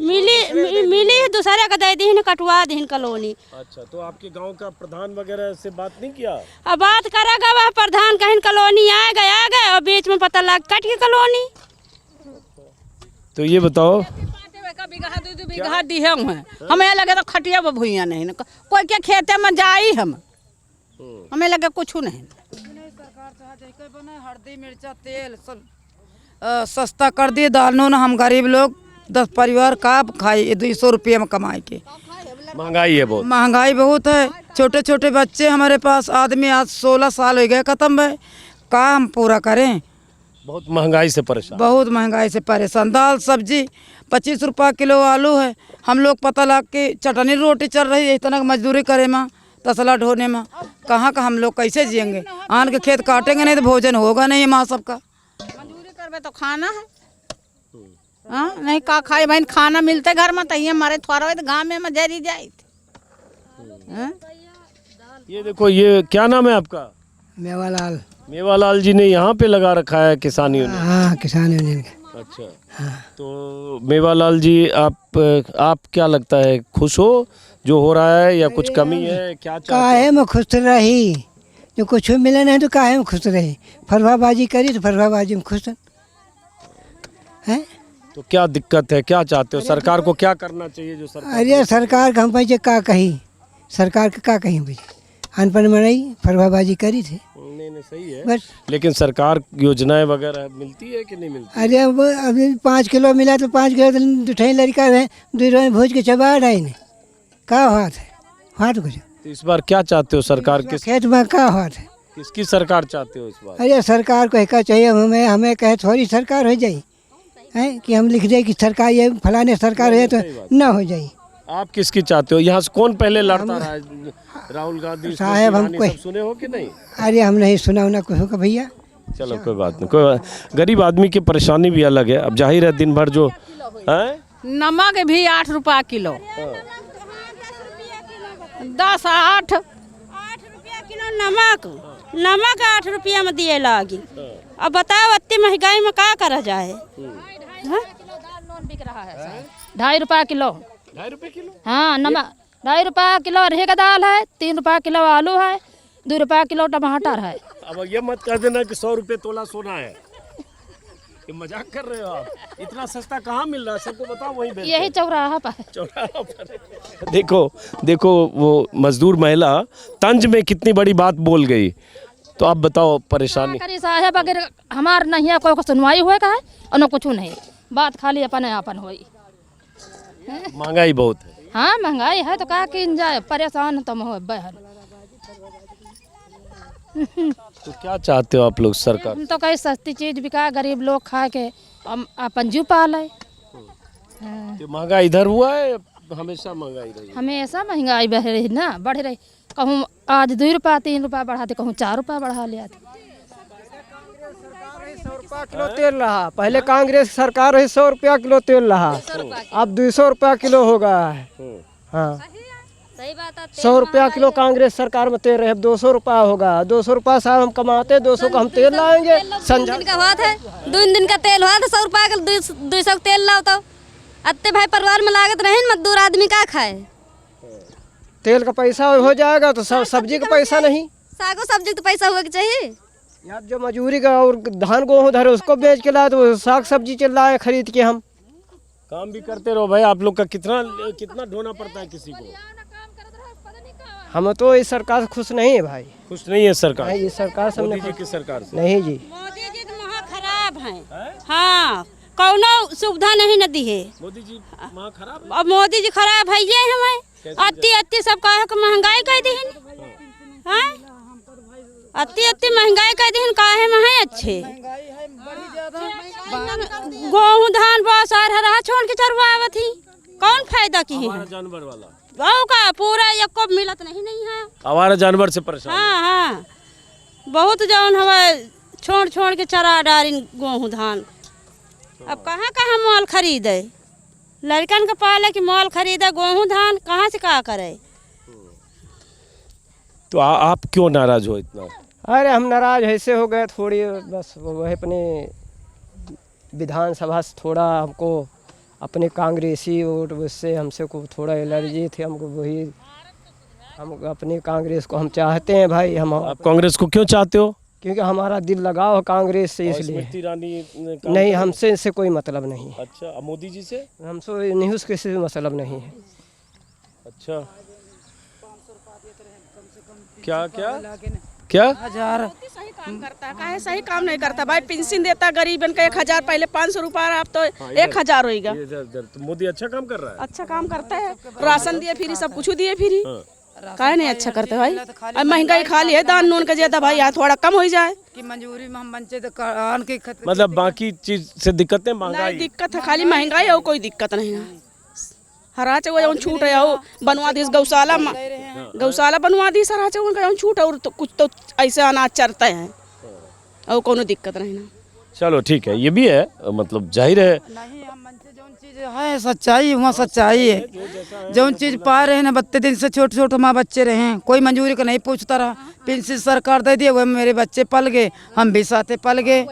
मिली दूसरे का दे दीन कटवा दीन कॉलोनी। अच्छा, तो आपके गांव का प्रधान वगैरह से बात नहीं किया? अब बात करेगा वह प्रधान, कहीं कॉलोनी आ गए और बीच में पता लग कट की कॉलोनी। तो ये बताओ, बीघा दी है हमें लगे तो खटिया भूइया नहीं न, कोई के खेते में जाई हमें लगे कुछ नहीं। हल्दी मिर्चा तेल सब सस्ता कर दिए। दाल नून हम गरीब लोग 10 परिवार का खाई 200 रुपये में कमाए के। महंगाई है बहुत। महंगाई बहुत है। छोटे छोटे बच्चे हमारे पास, आदमी आज 16 साल हो गए खत्म है, का हम पूरा करें? बहुत महंगाई से परेशान। बहुत महंगाई से परेशान। दाल सब्जी 25 रुपया किलो आलू है। हम लोग पता लग के चटनी रोटी चल रही है, इतना मजदूरी करे में, तसला ढोने में, कहाँ का हम लोग कैसे जिएंगे? आन के खेत काटेंगे नहीं तो भोजन होगा नहीं माँ सबका। मजदूरी करबे तो खाना है। हाँ, नहीं का खाए बहन, खाना मिलते घर में, तहिए मारे थोड़ा तो गाँव में जरी जाए। ये देखो, ये क्या नाम है आपका? मेवालाल। मेवालाल जी ने यहाँ पे लगा रखा है किसान यूनियन। हाँ, किसान यूनियन का। अच्छा, हाँ। तो मेवालाल जी, आप क्या लगता है, खुश हो जो हो रहा है या कुछ कमी है? क्या काहे में खुश रही? जो कुछ मिला नहीं तो काहे में खुश रही? फरवाबाजी करी तो फरवाबाजी में खुश है। तो क्या दिक्कत है, क्या चाहते हो? सरकार को क्या करना चाहिए? जो सरकार, अरे सरकार का हम पैसे का कही, सरकार का कहीं भाई अनपढ़ में रही, फरवाबाजी करी थे। नहीं सही है, बस। लेकिन सरकार योजनाएं वगैरह मिलती है कि नहीं मिलती? अरे वो अभी 5 किलो मिला तो 5 किलो तो दुठाई लड़का है, 2 रोज भोज के चबा रही ने, का हाथ है? हाथ कुछ। तो इस बार क्या चाहते हो? सरकार किस खेत में का हाथ है? किसकी सरकार चाहते हो इस बार? अरे सरकार को क्या चाहिए? हमें कहे थोड़ी सरकार हो जाए है कि हम लिख दे कि सरकार ये फलाने सरकार है तो ना हो जाए। आप किसकी चाहते हो? यहाँ से कौन पहले लड़ता रहा है? राहुल गांधी साहब, हमको सब सुने हो कि नहीं? अरे हम नहीं सुना उना कुछ होगा भैया। चलो कोई बात नहीं, कोई गरीब आदमी की परेशानी भी अलग है। अब जाहिर है दिन भर जो है, नमक भी 8 रुपया किलो, 10 8 रुपया किलो नमक 8 रुपया में दिए लागी। अब बताओ, इतनी महंगाई में क्या करा जाए? बिक रहा है 2.5 रुपया किलो। 2.5 रुपये किलो? हाँ, नमक 2.5 रुपया किलो अरहर का दाल है, 3 रुपया किलो आलू है, 2 रुपया किलो टमाटर है। अब ये मत कह देना कि 100 रुपये तोला सोना है। ये मजाक कर रहे हो आप? इतना सस्ता कहाँ मिल रहा है? सबको बताओ, वहीं बेचते हैं। यही चौराहा पर। चौराहा पर। देखो वो मजदूर महिला तंज में कितनी बड़ी बात बोल गई। तो आप बताओ परेशानी। साहब अगर हमार नहीं है, कोई सुनवाई हुए का है और न कुछ नहीं, बात खाली अपन हुई। महंगाई बहुत है। हाँ, महंगाई है तो क्या किन जाए, परेशान तुम हो बहन। तो क्या चाहते हो आप लोग सरकार? हम तो कहीं सस्ती चीज बिका, गरीब लोग खा के अपन जू पाले। तो महंगाई इधर हुआ है, हमेशा महंगाई रही है? हमेशा महंगाई बढ़ रही ना, बढ़ रही। कहूँ आज 2 रुपया 3 रुपया बढ़ाते, कहूँ 4 रुपया बढ़ा ले आते। 100 रुपया किलो तेल रहा, पहले कांग्रेस सरकार रही 100 रुपया किलो तेल रहा, अब 200 रुपया किलो हो गया है। हाँ, सही बात है। 100 रुपया किलो कांग्रेस सरकार में तेल रहे, अब 200 रुपया होगा। 200 रुपया साहब हम कमाते, 200 का हम तेल लाएंगे। दिन का बात है, 2 दिन का तेल हुआ तो 100 रुपया का 200 तेल लाओ तो अत्ते भाई परिवार में लागत रहे, मजदूर आदमी का खाए। तेल का पैसा हो जाएगा तो सब्जी का पैसा नहीं, सागो सब्जी तो पैसा हुआ चाहिए। यार जो मजूरी का और धान गेहूँ धरे उसको बेच के लाए, तो साग सब्जी चल रहा है खरीद के। हम काम भी करते रहो भाई, आप लोग का कितना ढोना पड़ता है किसी को? हम तो इस सरकार से खुश नहीं है भाई। खुश नहीं है सरकार? नहीं, इस सरकार से मोदी जी की सरकार से नहीं जी। मोदी जी तो महा खराब है। हाँ, कौनो सुविधा नहीं न दी है। मोदी जी वहाँ खराब? अब मोदी जी खराब है ये हमें अति सब कहे कि महंगाई कर दी। हाँ, अति महंगाई कर दी, काहे में है अच्छे। गेहूँ धान बस हरा छोड़ के चरवावत ही, कौन फायदा की है? जानवर वाला गाँव का पूरा एको मिलत नहीं है। आवारा जानवर से परेशान? हाँ हाँ, बहुत जौन हवा छोड़ के चरा डारी गेहूँ धान। अब कहाँ माल खरीदे, लड़कन के पाले कि माल खरीदे, गेहूँ धान कहाँ से क्या करे। तो आप क्यों नाराज हो इतना? अरे हम नाराज ऐसे हो गए थोड़ी, बस वह अपने विधानसभा से थोड़ा हमको अपने कांग्रेसी वोट उससे हमसे को थोड़ा एलर्जी थी हमको, वही हम अपने कांग्रेस को हम चाहते हैं भाई। हम आप कांग्रेस को क्यों चाहते हो? क्योंकि हमारा दिल लगाव है कांग्रेस से, इसलिए। स्मृति ईरानी नहीं, हमसे इससे कोई मतलब नहीं है। अच्छा, अब मोदी जी से? हमसे नहीं, उसके से मतलब नहीं है। अच्छा, क्या क्या क्या? 1000 सही काम करता है, काहे सही काम नहीं करता भाई। पेंशन देता गरीबन का 1000, पहले 500 रुपया, अब तो 1000 होगा। तो मोदी अच्छा काम कर रहा है? अच्छा काम करता है, राशन दिए फ्री, सब कुछ दिए फ्री। काहे नहीं अच्छा करते भाई। अब महंगाई खाली है, दान नून का ज्यादा भाई, यहाँ थोड़ा कम हो जाए कि मंजूरी में हम बच्चे मतलब बाकी चीज से दिक्कतें? महंगाई दिक्कत है, खाली महंगाई और कोई दिक्कत नहीं है। हरा चो छूट है, वो बनवा दी गौशाला बनवा दी सर, उनका छूट, और तो कुछ तो ऐसे अनाज चरते हैं और कोनो दिक्कत नहीं ना। चलो ठीक है, ये भी है, मतलब जाहिर है नहीं, हम मनसे जो चीज है सच्चाई, वहाँ सच्चाई है। जो चीज पा रहे हैं ना, बत्ते दिन से छोटे माँ बच्चे रहे हैं, कोई मंजूरी का नहीं पूछता रहा। पेंशन सरकार दे दिए, वो मेरे बच्चे पल गए, हम भी साथे पल गए।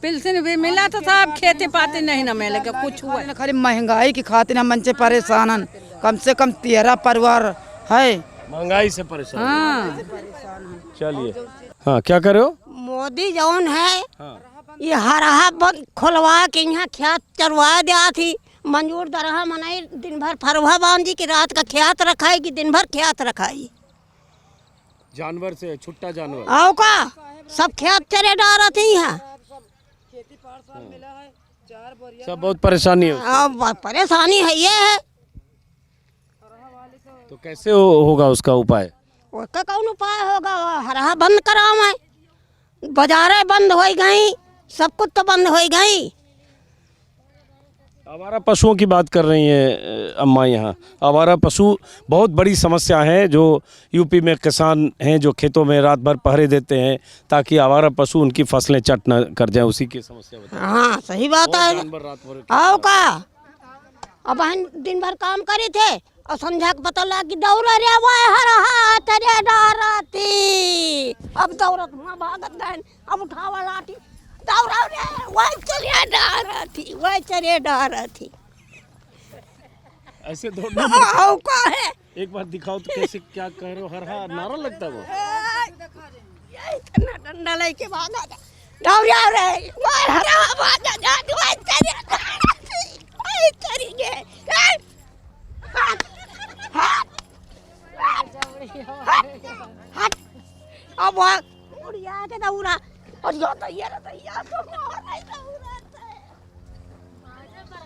पेंशन भी मिला तो था, अब खेती पाती नहीं ना मिले, कुछ हुआ खाली महंगाई की खातिर हम मंचे परेशान हैं। कम से कम 13 परिवार है महंगाई से परेशान। हाँ, चलिए, हाँ क्या कर रहे हो? मोदी जौन है हाँ। ये हरहा बंद खोलवा के यहाँ खेत चरवा दिया थी, मंजूर दरहा मनाई, दिन भर फरवा बांधी की रात का खेत रखाई कि दिन भर खेत रखाई। जानवर से छुट्टा जानवर आओ का सब खेत चरे डारा थी यहाँ, सब बहुत परेशानी है। अब परेशानी है ये है। तो कैसे होगा उसका उपाय? उसका कौन उपाय होगा? हरहा बंद कराओ, बाजारें बंद हो गई, सब कुछ तो बंद हो गई। आवारा पशुओं की बात कर रही हैं अम्मा, यहाँ आवारा पशु बहुत बड़ी समस्या है। जो यूपी में किसान हैं जो खेतों में रात भर पहरे देते हैं ताकि आवारा पशु उनकी फसलें चट न कर जाए, उसी की समस्या बताइए। हाँ सही बात है। आओ का अब हम दिन भर काम करे थे और संध्या को पता लगा कि दौड़ा रे वो हरहा तेरे डरती, अब दौड़त हुआ भागत गए, अब उठावा लाठी दौड़ा रे वही चले डरती, वही चले डरती। ऐसे दौड़ना आओ का है, एक बार दिखाओ तो कैसे, क्या कह रहे हो? हरहा नारा लगता है वो? ये इतना डंडा लेके भागा दौड़ा रे वो हरहा भागा जा, वही चले डरती, वही चली गए। अब उड़िया के दौड़ा और यो तो ये तो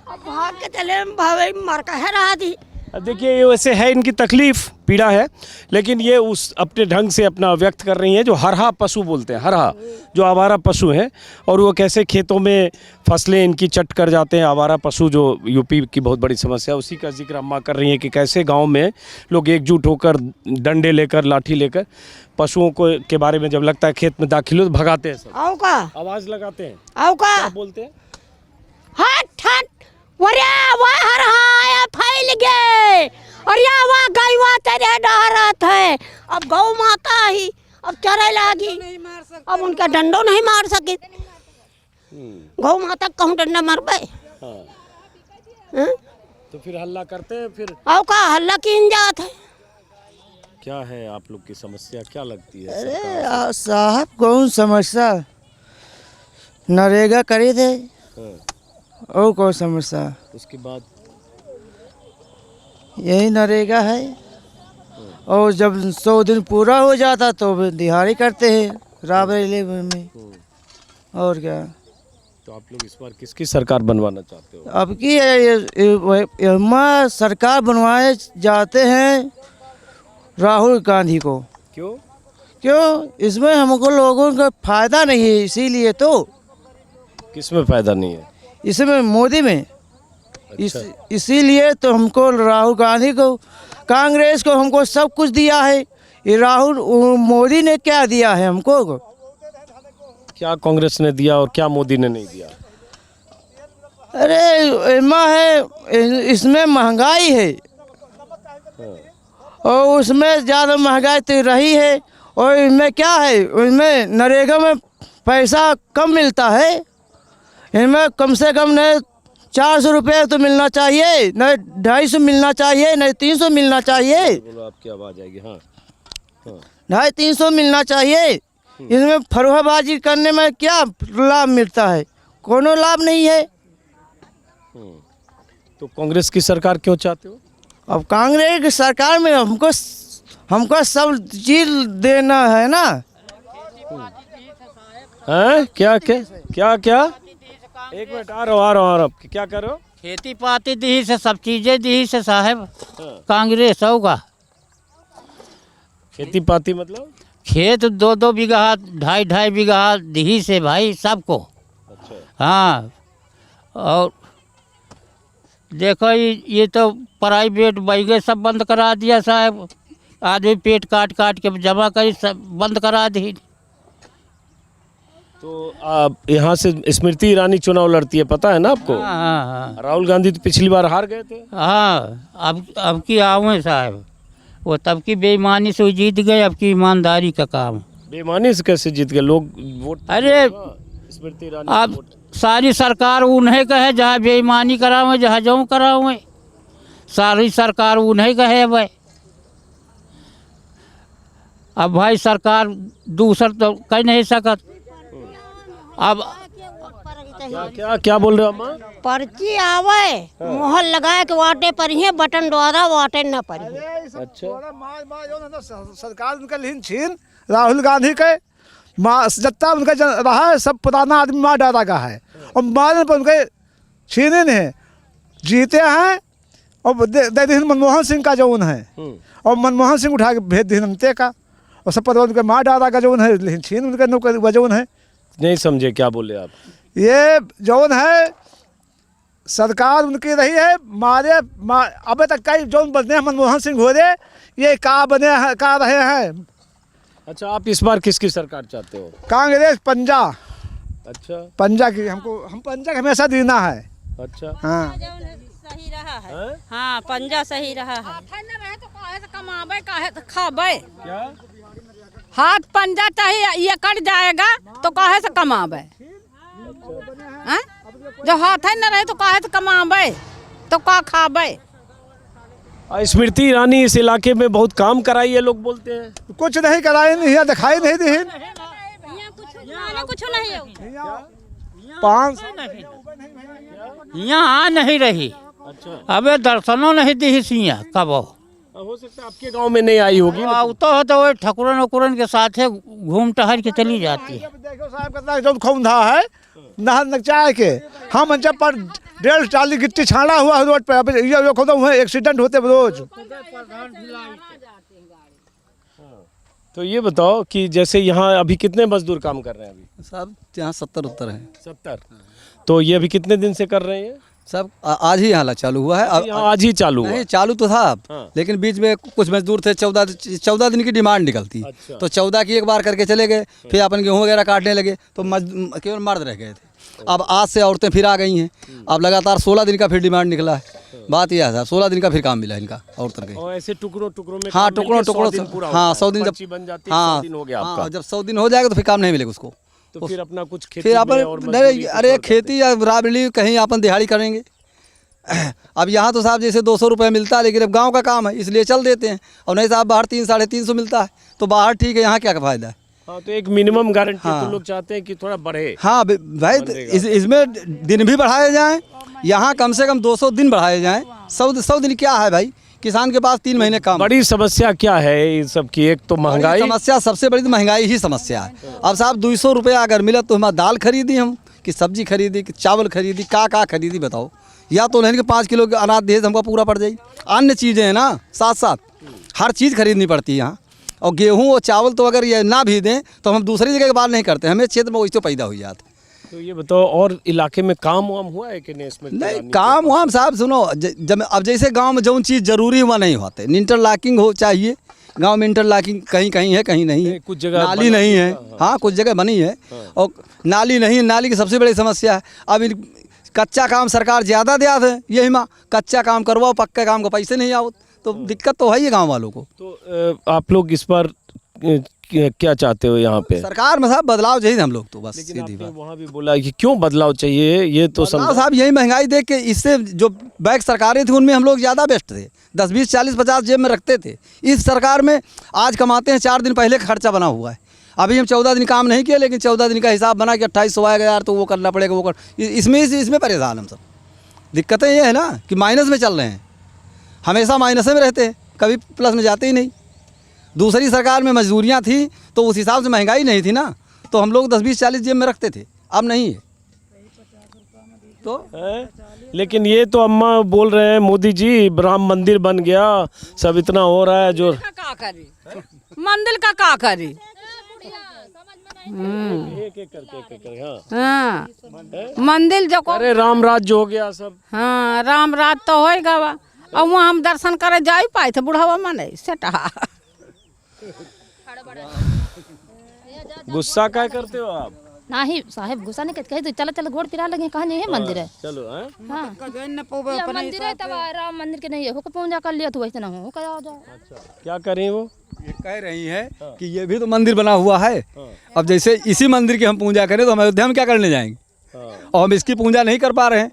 अब भाग के चले भावे मर का है रहा थी। देखिए ये वैसे है इनकी तकलीफ, पीड़ा है, लेकिन ये उस अपने ढंग से अपना व्यक्त कर रही हैं। जो हरहा पशु बोलते हैं, हरहा जो आवारा पशु हैं, और वो कैसे खेतों में फसलें इनकी चट कर जाते हैं। आवारा पशु जो यूपी की बहुत बड़ी समस्या है, उसी का जिक्र अम्मा कर रही हैं कि कैसे गांव में लोग एकजुट होकर डंडे लेकर, लाठी लेकर पशुओं को के बारे में जब लगता है खेत में दाखिल हो तो भगाते हैं, सब आओ का आवाज़ लगाते हैं। आओ का क्या बोलते हैं? हट हट वरिया वा हरहाया फैल गए और या वा गईवा तेरे डहरत है। अब गौ माता ही अब चरे लागी, अब उनका डंडो नहीं मार सके। गौ माता कहूँ डंडा मारबे। हाँ। तो फिर हल्ला करते हैं फिर। आओ का हल्ला की जात है। क्या है आप लोग की समस्या, क्या लगती है? अरे साहब कौन समस्या, नरेगा करे थे और कौन समस्या, उसके बाद यही नरेगा है। और जब 100 दिन पूरा हो जाता तो दिहाड़ी करते हैं राबरेली में, और क्या। तो आप लोग इस बार किसकी सरकार बनवाना चाहते हो? अब की सरकार बनवाए जाते हैं राहुल गांधी को। क्यों इसमें हमको लोगों का फायदा नहीं है, इसीलिए तो। किसमें फायदा नहीं है? इसमें मोदी में। अच्छा। इसीलिए तो हमको राहुल गांधी को, कांग्रेस को हमको सब कुछ दिया है, ये राहुल मोदी ने क्या दिया है हमको? क्या कांग्रेस ने दिया और क्या मोदी ने नहीं दिया? अरे इसमें महंगाई है और उसमें ज़्यादा महंगाई तो रही है, और इनमें क्या है, इनमें नरेगा में पैसा कम मिलता है। इनमें कम से कम नहीं 400 रुपये तो मिलना चाहिए, नहीं 250 मिलना चाहिए, नहीं 300 मिलना चाहिए। बोलो, आपकी आवाज़ आएगी। हाँ, 250-300 मिलना चाहिए। इसमें फरुहाबाजी करने में क्या लाभ मिलता है? कोनो लाभ नहीं है। तो कांग्रेस की सरकार क्यों चाहते हो? अब कांग्रेस की सरकार में हमको सब चीज देना है ना। हैं? क्या क्या क्या क्या? एक मिनट, आ रहा हूँ। क्या कर रहे हो? खेती पाती दी से सब चीजें दी से साहब कांग्रेस होगा। खेती पाती मतलब खेत 2-2 बीघा 2.5 बीघा दी से भाई सबको। अच्छा। हाँ, और देखो ये तो प्राइवेट बैगे सब बंद करा दिया साहब। आदमी पेट काट काट के जमा करी, सब बंद करा दी। तो आप यहाँ से स्मृति ईरानी चुनाव लड़ती है, पता है ना आपको? हाँ। राहुल गांधी तो पिछली बार हार गए थे। हाँ, अब की आऊँ साहब, वो तब की बेईमानी से जीत गए, अब की ईमानदारी का काम। बेईमानी से कैसे जीत गए लोग? वोट अरे स्मृति ईरानी अब सारी सरकार उन्हें कहे, जहाँ बेईमानी करावे जहाँ जाऊँ करावे, सारी सरकार उन्हें कहे। अब भाई सरकार दूसर तो कह नहीं सकत। अब क्या क्या बोल रहे हो अम्मा? पर्ची आवे, मोहर लगाए के वाटे पर ही बटन द्वारा वाटे न पड़ी। अच्छा। सरकार उनका लीन छीन राहुल गांधी के जत्ता उनका रहा है, सब पुराना आदमी मार डाला का है, और मारने पर उनके छीने नहीं जीते हैं। और दे दी मनमोहन सिंह का जो है, और मनमोहन सिंह उठा के भेज दी नमते का, और सब पर उनके मार डाला का जो है, लेकिन छीन उनके नौकर वजन है। नहीं समझे, क्या बोले आप? ये जौन है सरकार उनकी रही है, अबे तक कई जौन बने हैं मनमोहन सिंह हो रहे, ये का बने हैं, का रहे हैं। अच्छा, आप इस बार किसकी सरकार चाहते हो? कांग्रेस पंजा। अच्छा, पंजा की हम पंजा के हमेशा देना है। अच्छा। हाँ, सही रहा है। हाँ, पंजा सही रहा है। तो काहे से कमाबे, काहे से खाबे? क्या हाथ पंजा चाहिए, ये कट जाएगा तो काहे से कमाबे? जब हाथ है न रहे तो काहे से कमाबे, तो का खाबे? स्मृति ईरानी इस इलाके में बहुत काम कराई है, लोग बोलते हैं। कुछ नहीं कराए, नहीं यहाँ दिखाई नहीं दी। कुछ नहीं है। 500 यहाँ नहीं रही। अच्छा। अबे दर्शनों नहीं दी सिया कब हो सकता है आपके गांव में नहीं आई होगी। तो वो ठकुरन उकुरन के साथ है, घूम टहल के चली जाती है। देखो साहब कितना जो खौंधा है नहर नचाए के, हम जब पर 1.5 ट्राली गिट्टी छाना हुआ रोड पे। अब ये खोदा हुआ एक्सीडेंट होते रोज। तो ये बताओ कि जैसे यहाँ अभी कितने मजदूर काम कर रहे हैं अभी? सब यहाँ 70 हैं। 70। तो ये अभी कितने दिन से कर रहे हैं? सब आज ही यहाँ चालू हुआ है। यहाँ आज ही चालू हुआ? नहीं, चालू तो था अब, लेकिन बीच में कुछ मजदूर थे, 14 दिन की डिमांड निकलती। अच्छा। तो 14 की एक बार करके चले गए, फिर अपन गेहूँ वगैरह काटने लगे, तो केवल मर्द रह गए थे। अब आज से औरतें फिर आ गई हैं। अब लगातार 16 दिन का फिर डिमांड निकला है। बात यह है साहब, 16 दिन का फिर काम मिला इनका औरतों के। और ऐसे टुकड़ों में हाँ, काम मिलके 100 दिन पूरा होता है। 100 दिन पर्ची जब बन जाती है, 100 दिन हो गया आपका। जब 100 दिन हो जाएगा तो फिर काम नहीं मिलेगा उसको। तो फिर अपना कुछ खेती फिर में अपन और मजदूरी कुछ अरे और खेती या राबड़ी कहीं अपन दिहाड़ी करेंगे। अब यहाँ तो साहब जैसे 200 रुपये मिलता है, लेकिन अब गांव का काम है इसलिए चल देते हैं। और नहीं साहब बाहर 300-350 मिलता है, तो बाहर ठीक है, यहाँ क्या फ़ायदा है। हाँ, तो एक मिनिमम गारंटी तो लोग चाहते हैं कि थोड़ा बढ़े। हाँ भाई, इसमें दिन भी बढ़ाए जाएँ, यहाँ कम से कम 200 दिन बढ़ाए जाएँ। 100 दिन क्या है भाई, किसान के पास 3 महीने काम। बड़ी समस्या क्या है इन सब की? एक तो महंगाई समस्या, सबसे बड़ी तो महंगाई ही समस्या है। अब साहब 200 रुपया अगर मिला तो हमारा दाल खरीदी हम, कि सब्जी खरीदी, कि चावल खरीदी, का खरीदी बताओ। या तो नहीं कि 5 किलो अनाज दे हमको पूरा पड़ जाएगी। अन्य चीज़ें हैं ना, साथ साथ हर चीज़ खरीदनी पड़ती है यहाँ। और गेहूँ और चावल तो अगर ये ना भी दें तो हम दूसरी जगह की बात नहीं करते, हमें क्षेत्र में वही तो पैदा हो जाते। तो ये बताओ, और इलाके में काम वाम हुआ है कि नहीं इसमें? नहीं, काम वाम साहब सुनो, जब अब जैसे गांव में जो चीज़ जरूरी हुआ नहीं होते, इंटरलॉकिंग हो चाहिए। गांव में इंटरलॉकिंग कहीं कहीं है, कहीं नहीं है। कुछ जगह नाली नहीं है। हाँ, कुछ जगह बनी है और नाली नहीं है। नाली की सबसे बड़ी समस्या है। अब कच्चा काम सरकार ज़्यादा दिया है, यही माँ कच्चा काम करवाओ, पक्के काम को पैसे नहीं आओ, तो दिक्कत तो है ही गाँव वालों को। तो आप लोग इस पर क्या चाहते हो यहाँ पे? सरकार में साहब बदलाव चाहिए हम लोग तो बस। लेकिन आपने वहाँ भी बोला कि क्यों बदलाव चाहिए, ये तो साहब यही महंगाई देख के, इससे जो बैक सरकारें थी उनमें हम लोग ज़्यादा बेस्ट थे, 10, 20, 40, 50 जेब में रखते थे। इस सरकार में आज कमाते हैं 4 दिन पहले खर्चा बना हुआ है। अभी हम 14 दिन काम नहीं किया, लेकिन 14 दिन का हिसाब बना कि 2800 आएगा यार, तो वो करना पड़ेगा, वो कर। इसमें परेशान हम सब। दिक्कतें ये है ना कि माइनस में चल रहे हैं, हमेशा माइनस में रहते हैं, कभी प्लस में जाते ही नहीं। दूसरी सरकार में मजदूरियाँ थी तो उस हिसाब से महंगाई नहीं थी ना, तो हम लोग 10, 20, 40 जेब में रखते थे, अब नहीं है तो। लेकिन ये तो अम्मा बोल रहे हैं, मोदी जी राम मंदिर बन गया, सब इतना हो रहा है, जो मंदिर का करी। हाँ, मंदिर जो अरे राम राज्य हो गया सब। हाँ, राम रात तो होएगा। और वहाँ हम दर्शन करे जा ही पाए थे, बुढ़ावा माने सेटा। गुस्सा क्या करते हो आप? नहीं साहब, गुस्सा नहीं करते, तो चलो चलो घोड़ तिरा लगे, कहाँ नहीं है मंदिर है। चलो हाँ, मंदिर है तब राम मंदिर के नहीं है, होकर पूजा कर लिया तो वैसे ना हो क्या हो जाए। अच्छा, क्या करें वो? ये कह रही है कि ये भी तो मंदिर बना हुआ है। अब जैसे इसी मंदिर की हम पूजा करें तो हम अयोध्या में क्या करने जाएंगे, और हम इसकी पूजा नहीं कर पा रहे हैं।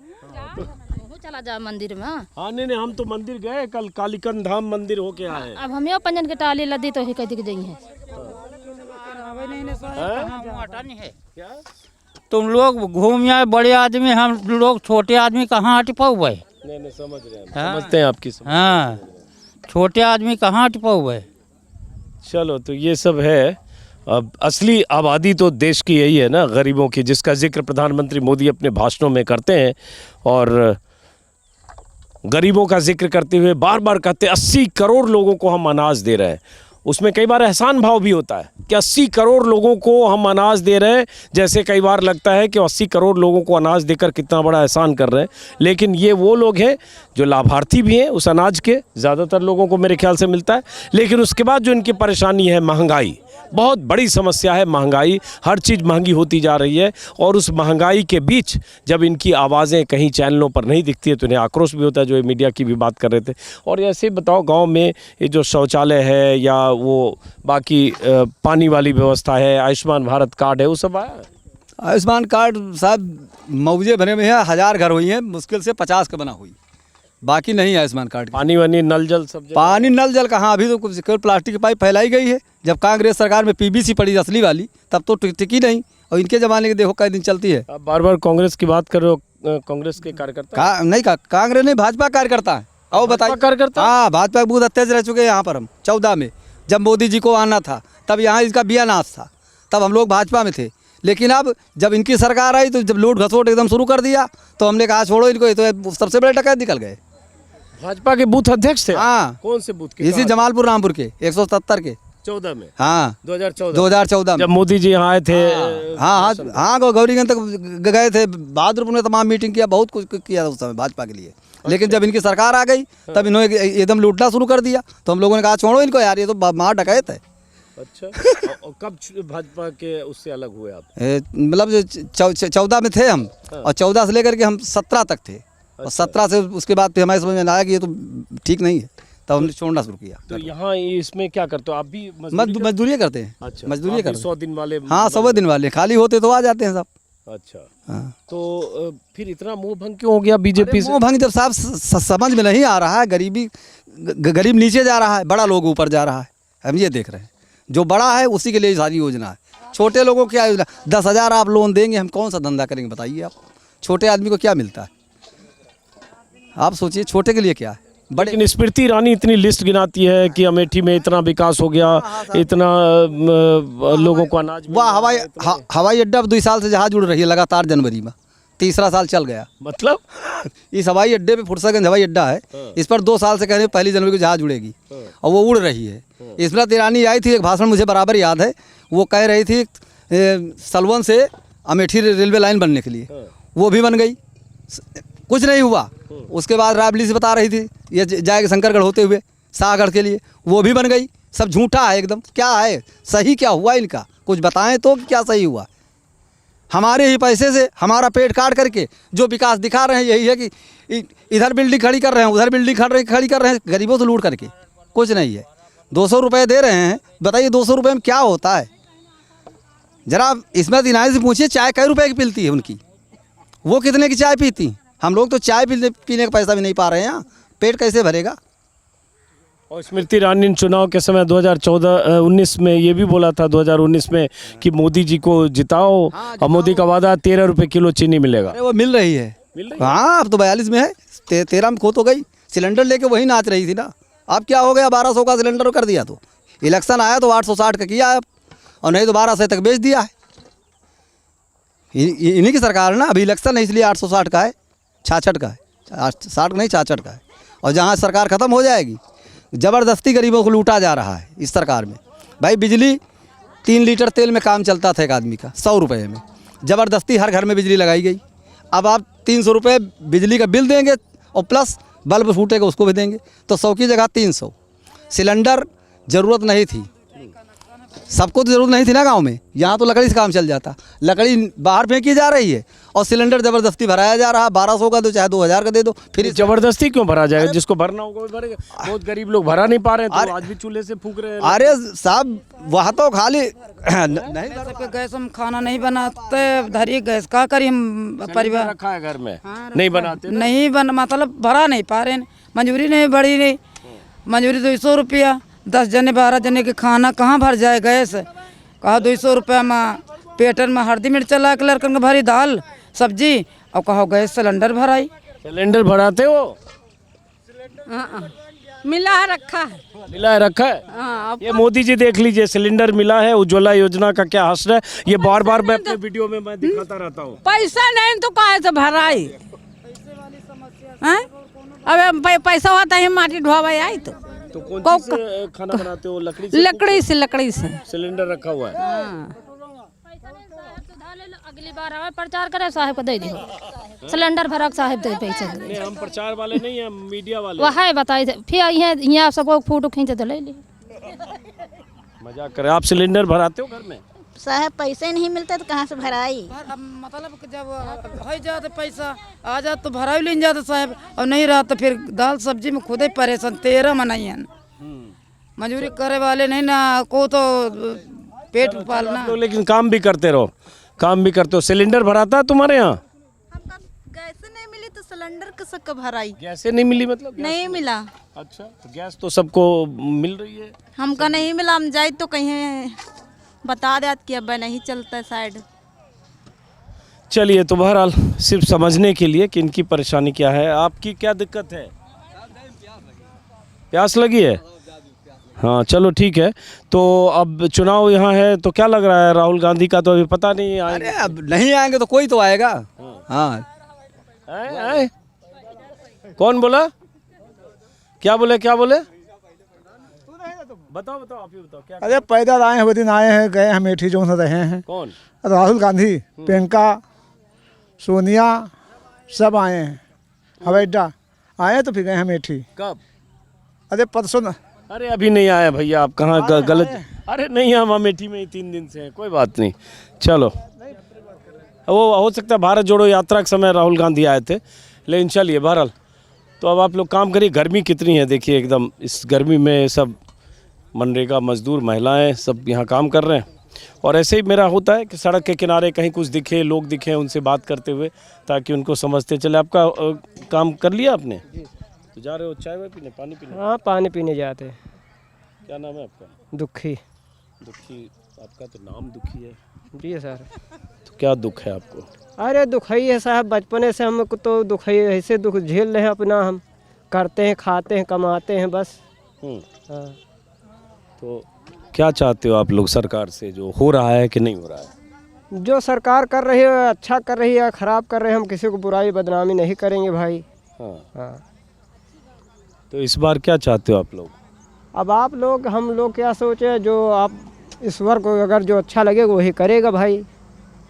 चला जा मंदिर में। हाँ, नहीं हम तो मंदिर गए कल, कालीकंद धाम मंदिर होके आए। अब हम पंजन के टाली लदी तो कह दिख गई है। तुम लोग घूम आए बड़े आदमी, हम लोग छोटे आदमी कहाँ हट पाओ? नहीं समझ रहे हैं, समझते हैं आपकी समझ। हाँ, छोटे आदमी कहाँ हट पाओ? चलो, तो ये सब है। अब असली आबादी तो देश की यही है ना, गरीबों की, जिसका जिक्र प्रधानमंत्री मोदी अपने भाषणों में करते हैं। और गरीबों का जिक्र करते हुए बार बार कहते हैं 80 करोड़ लोगों को हम अनाज दे रहे हैं। उसमें कई बार एहसान भाव भी होता है कि 80 करोड़ लोगों को हम अनाज दे रहे हैं, जैसे कई बार लगता है कि 80 करोड़ लोगों को अनाज देकर कितना बड़ा एहसान कर रहे हैं। लेकिन ये वो लोग हैं जो लाभार्थी भी हैं उस अनाज के, ज़्यादातर लोगों को मेरे ख्याल से मिलता है। लेकिन उसके बाद जो इनकी परेशानी है, महंगाई, बहुत बड़ी समस्या है महंगाई। हर चीज़ महंगी होती जा रही है, और उस महंगाई के बीच जब इनकी आवाज़ें कहीं चैनलों पर नहीं दिखती है तो इन्हें आक्रोश भी होता है, जो मीडिया की भी बात कर रहे थे। और ऐसे बताओ, गांव में ये जो शौचालय है या वो बाकी पानी वाली व्यवस्था है, आयुष्मान भारत कार्ड है, वो सब आया? आयुष्मान कार्ड साहब मौजे भरे में है, 1000 घर हुई हैं, मुश्किल से 50 का बना हुई, बाकी नहीं आयुष्मान कार्ड। पानी वानी नल जल सब पानी नल जल कहाँ, अभी तो कुछ प्लास्टिक की पाइप फैलाई गई है। जब कांग्रेस सरकार में PVC पड़ी असली वाली, तब तो टिकी नहीं, और इनके ज़माने के देखो कई दिन चलती है। अब बार बार कांग्रेस की बात कर रहे हो, कांग्रेस के कार्यकर्ता नहीं, कांग्रेस नहीं, भाजपा कार्यकर्ता है। और बताइए, कार्यकर्ता? हाँ, भाजपा के बूथ अत्याचार रह चुके हैं यहाँ पर। हम 14 में जब मोदी जी को आना था, तब यहाँ इसका बिया नाच था, तब हम लोग भाजपा में थे। लेकिन अब जब इनकी सरकार आई तो जब लूट घसोट एकदम शुरू कर दिया, तो हमने कहा छोड़ो इनको, ये तो सबसे बड़े डकैत निकल गए। भाजपा के बूथ अध्यक्ष थे? हाँ। कौन से बूथ के? इसी जमालपुर रामपुर के 177 के। 14 में, हाँ 2014 में जब मोदी जी यहाँ आए थे। हाँ गौरीगंज तक गए थे, बहादुरपुर में तमाम मीटिंग किया, बहुत कुछ किया उस समय भाजपा के लिए। लेकिन जब इनकी सरकार आ गई तब इन्होंने एकदम लूटना शुरू कर दिया। तो हम लोगों ने कहा छोड़ो इनको यार, ये तो मार डकैत है। अच्छा और कब भाजपा के उससे अलग हुए आप? मतलब 14 में थे हम, और 14 से लेकर के हम 17 तक थे, और 17 से उसके बाद फिर हमारे समझ में आया कि ये तो ठीक नहीं है, तब हमने छोड़ना शुरू किया। तो यहाँ इसमें क्या करते हो आप भी? मजदूरी करते हैं। अच्छा, मजदूरी करते हैं। 100 दिन वाले? हाँ 100 दिन वाले, खाली होते तो आ जाते हैं सब। अच्छा हाँ। तो फिर इतना मोह भंग क्यों हो गया बीजेपी से? मोह भंग जब साहब समझ में नहीं आ रहा है, गरीब नीचे जा रहा है, बड़ा लोग ऊपर जा रहा है, हम ये देख रहे हैं। जो बड़ा है उसी के लिए सारी योजना है, छोटे लोगों को क्या योजना? 10,000 आप लोन देंगे, हम कौन सा धंधा करेंगे बताइए आप? छोटे आदमी को क्या मिलता है? आप सोचिए छोटे के लिए क्या है। बड़े लेकिन स्मृति ईरानी इतनी लिस्ट गिनाती है कि अमेठी में इतना विकास हो गया, इतना लोगों को अनाज मिल वाह, रहा है, हवाई अड्डा 2 साल से जहाँ जुड़ रही है लगातार, जनवरी में 3रा साल चल गया। मतलब इस हवाई अड्डे पे फुरसतगंज हवाई अड्डा है, इस पर 2 साल से कह रहे 1 जनवरी को जहाज जुड़ेगी, और वो उड़ रही है। स्मृति ईरानी आई थी, एक भाषण मुझे बराबर याद है, वो कह रही थी सलवन से अमेठी रेलवे लाइन बनने के लिए, वो भी बन गई, कुछ नहीं हुआ। उसके बाद रायबरेली से बता रही थी ये जाएगा शंकरगढ़ होते हुए शाहगढ़ के लिए, वो भी बन गई। सब झूठा है एकदम। क्या है सही, क्या हुआ इनका? कुछ बताएं तो क्या सही हुआ? हमारे ही पैसे से हमारा पेट काट करके जो विकास दिखा रहे हैं यही है कि इधर बिल्डिंग खड़ी कर रहे हैं, उधर बिल्डिंग खड़ी कर रहे हैं, गरीबों से लूट करके। कुछ नहीं है। 200 रुपये दे रहे हैं, बताइए 200 रुपये में क्या होता है? जरा स्मृति ईरानी से पूछिए चाय कै रुपए की पिलती है उनकी, वो कितने की चाय पीती? हम लोग तो चाय पीने का पैसा भी नहीं पा रहे हैं, पेट कैसे भरेगा? और स्मृति ईरानी ने चुनाव के समय 2019 में ये भी बोला था, 2019 में, कि मोदी जी को जिताओ, और मोदी का वादा 13 रुपये किलो चीनी मिलेगा। अरे वो मिल रही है, हाँ अब तो 42 में है, 13 में खो तो गई। सिलेंडर लेके वही नाच रही थी ना। अब क्या हो गया, 1200 का सिलेंडर कर दिया। तो इलेक्शन आया तो 860 का किया है, और नहीं तो 1200 तक बेच दिया है। इन्हीं की सरकार है ना। अभी इलेक्शन है इसलिए 860 का है, 66 का है, 60 नहीं 66 का है। और जहाँ सरकार ख़त्म हो जाएगी, ज़बरदस्ती गरीबों को लूटा जा रहा है इस सरकार में। भाई बिजली 3 लीटर तेल में काम चलता था एक आदमी का 100 रुपये में, ज़बरदस्ती हर घर में बिजली लगाई गई। अब आप 300 रुपये बिजली का बिल देंगे और प्लस बल्ब फूटेगा उसको भी देंगे, तो 100 की जगह 300। सिलेंडर ज़रूरत नहीं थी, सबको तो ज़रूरत नहीं थी ना गांव में। यहाँ तो लकड़ी से काम चल जाता, लकड़ी बाहर फेंकी जा रही है और सिलेंडर ज़बरदस्ती भराया जा रहा है। 1200 का दो चाहे 2000 का दे दो, फिर ज़बरदस्ती क्यों भरा जाएगा? जिसको भरना होगा वो भरेगा। बहुत गरीब लोग भरा नहीं पा रहे हैं, तो आज भी चूल्हे से फूक रहे हैं। अरे साहब वहाँ तो खाली नहीं, सबके गैस हम खाना नहीं बनाते, धरी गैस का करी हम परिवार रखा है घर में, नहीं बनाते नहीं मतलब भरा नहीं पा रहे, मंजूरी नहीं बढ़ी नहीं, मंजूरी 200 रुपया, 10 जने 12 जने के खाना कहाँ भर जाए गैस? कहा 200 रुपया में पेटर में हल्दी मिर्च चला के लड़कन के भरी दाल सब्जी, और कहो गैस सिलेंडर भराई। सिलेंडर भराते हो? मिला है रखा है, मिला है रखा है। ये मोदी जी देख लीजिए, सिलेंडर मिला है। उज्ज्वला योजना का क्या हश्र है, ये बार बार मैं अपने वीडियो में मैं दिखाता रहता हूँ। पैसा नहीं तो कहाँ से भराई? अब पैसा होता है माटी ढोवाई आई तो कौन चीज़ से खाना बनाते हो? लकड़ी से? लकड़ी से सिलेंडर रखा हुआ है। अगली बार हमें प्रचार करे साहब को दे दियो सिलेंडर भरा साहब दे पैसे नहीं, हम प्रचार वाले नहीं हैं, मीडिया वाले। वह है बताई फिर यहाँ सबको फोटो खींचे तो ले ली। मजाक करे। आप सिलेंडर भराते हो घर में? साहब पैसे नहीं मिलते तो कहाँ से भराई? मतलब जब हो जाते पैसा आ जाते तो भरा ले जाते साहब, और नहीं रहा तो फिर दाल सब्जी में खुद ही परेशान। 13 मनाई है, मजदूरी करे वाले नहीं ना को तो पेट पालना। तो लेकिन काम भी करते रहो, काम भी करते हो। सिलेंडर भराता है तुम्हारे यहाँ? गैस नहीं मिली तो सिलेंडर किसका भराई? गैस नहीं मिली मतलब? नहीं मिला। अच्छा, तो गैस तो सबको मिल रही है, हमका नहीं मिला। हम जाए तो कहीं बता दें कि अब नहीं चलता साइड। चलिए, तो बहरहाल सिर्फ समझने के लिए कि इनकी परेशानी क्या है। आपकी क्या दिक्कत है? प्यास लगी है? हाँ चलो ठीक है। तो अब चुनाव यहाँ है तो क्या लग रहा है, राहुल गांधी का तो अभी पता नहीं आएंगे? अरे अब नहीं आएंगे तो कोई तो आएगा। हाँ आए? कौन बोला? क्या बोले? बताओ बताओ, आप ही बताओ क्या। अरे पैदल आए हैं, वो दिन आए हैं, गए अमेठी जो रहे हैं। कौन? राहुल गांधी, प्रियंका, सोनिया, सब आए हैं। हवाई अड्डा आए तो फिर गए अमेठी। कब? अरे परसों न। अरे अभी नहीं आया भैया, आप कहाँ गलत। अरे नहीं, हम अमेठी में ही 3 दिन से हैं, कोई बात नहीं। चलो, वो हो सकता है भारत जोड़ो यात्रा के समय राहुल गांधी आए थे, लेकिन चलिए बहरहाल। तो अब आप लोग काम करिए। गर्मी कितनी है देखिए, एकदम इस गर्मी में सब मनरेगा मजदूर, महिलाएं सब यहाँ काम कर रहे हैं। और ऐसे ही मेरा होता है कि सड़क के किनारे कहीं कुछ दिखे, लोग दिखे, उनसे बात करते हुए, ताकि उनको समझते चले। आपका काम कर लिया आपने? तो जा रहे हो चाय में पीने, पानी पीने? हाँ, पानी पीने जाते हैं। क्या नाम है आपका? दुखी। दुखी? आपका तो नाम दुखी है। जी सर। तो क्या दुख है आपको? अरे दुख ही है साहब, बचपने से हमको तो दुख ही, ऐसे दुख झेल रहे हैं अपना। हम करते हैं, खाते हैं, कमाते हैं, बस। हाँ। तो क्या चाहते हो आप लोग सरकार से, जो हो रहा है कि नहीं हो रहा है? जो सरकार कर रही है अच्छा कर रही है, ख़राब कर रहे हैं, हम किसी को बुराई बदनामी नहीं करेंगे भाई। हाँ। हाँ। तो इस बार क्या चाहते हो आप लोग? अब आप लोग, हम लोग क्या सोचे, जो आप ईश्वर को अगर जो अच्छा लगेगा वही करेगा भाई।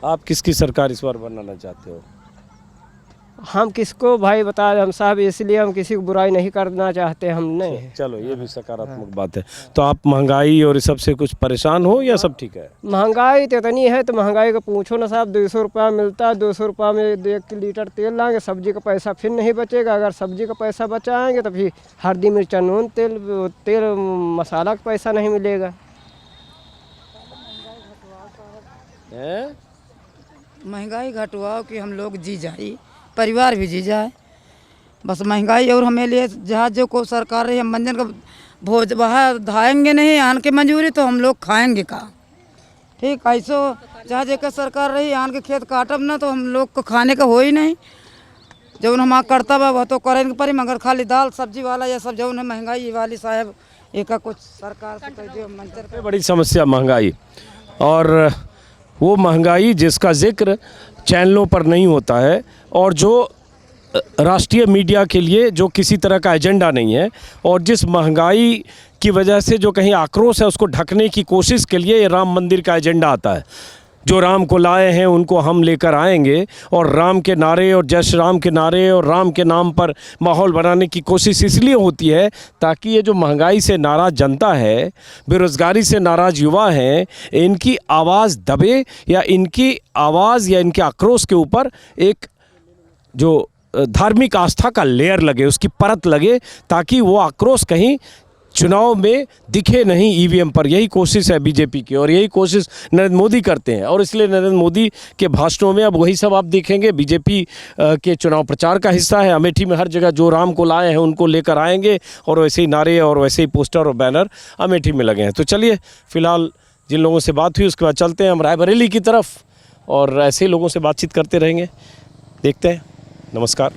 आप किसकी सरकार इस बार बनाना चाहते हो? हम किसको भाई बता हम साहब, इसलिए हम किसी को बुराई नहीं करना चाहते हमने। चलो, ये भी सकारात्मक बात है। तो आप महंगाई और इस सब से कुछ परेशान हो या सब ठीक है? महंगाई तो इतनी है, तो महंगाई का पूछो ना साहब। 200 रुपया मिलता है, 200 रुपया में 1 लीटर तेल लाएंगे, सब्जी का पैसा फिर नहीं बचेगा। अगर सब्जी का पैसा बचाएंगे तो फिर हल्दी मिर्चा नून तेल मसाला का पैसा नहीं मिलेगा। महंगाई घटवाओ कि हम लोग जी जाए, परिवार भी जी जाए। बस महंगाई और हमें लिए जहाँ जो को सरकार रही, हम मंजन का भोज वहाँ धाएंगे नहीं, आन के मंजूरी तो हम लोग खाएंगे का। ठीक ऐसो जहाँ जो सरकार रही, आन के खेत काटब ना तो हम लोग को खाने का हो ही नहीं। जब हमारा कर्तव्य है वह तो करेंगे परी, मगर खाली दाल सब्जी वाला या सब जो है महंगाई वाली साहब एक कुछ सरकार से कह दियो मंजर। बड़ी समस्या महंगाई, और वो महंगाई जिसका जिक्र चैनलों पर नहीं होता है, और जो राष्ट्रीय मीडिया के लिए जो किसी तरह का एजेंडा नहीं है, और जिस महंगाई की वजह से जो कहीं आक्रोश है उसको ढकने की कोशिश के लिए ये राम मंदिर का एजेंडा आता है। जो राम को लाए हैं उनको हम लेकर आएंगे, और राम के नारे और जय श्री राम के नारे और राम के नाम पर माहौल बनाने की कोशिश इसलिए होती है ताकि ये जो महंगाई से नाराज़ जनता है, बेरोज़गारी से नाराज़ युवा हैं, इनकी आवाज़ दबे, या इनकी आवाज़ या इनके आक्रोश के ऊपर एक जो धार्मिक आस्था का लेयर लगे, उसकी परत लगे, ताकि वो आक्रोश कहीं चुनाव में दिखे नहीं ईवीएम पर। यही कोशिश है बीजेपी की, और यही कोशिश नरेंद्र मोदी करते हैं। और इसलिए नरेंद्र मोदी के भाषणों में अब वही सब आप देखेंगे, बीजेपी के चुनाव प्रचार का हिस्सा है। अमेठी में हर जगह जो राम को लाए हैं उनको लेकर आएंगे, और वैसे ही नारे और वैसे ही पोस्टर और बैनर अमेठी में लगे हैं। तो चलिए, फ़िलहाल जिन लोगों से बात हुई उसके बाद चलते हैं हम रायबरेली की तरफ, और ऐसे लोगों से बातचीत करते रहेंगे। देखते हैं। नमस्कार।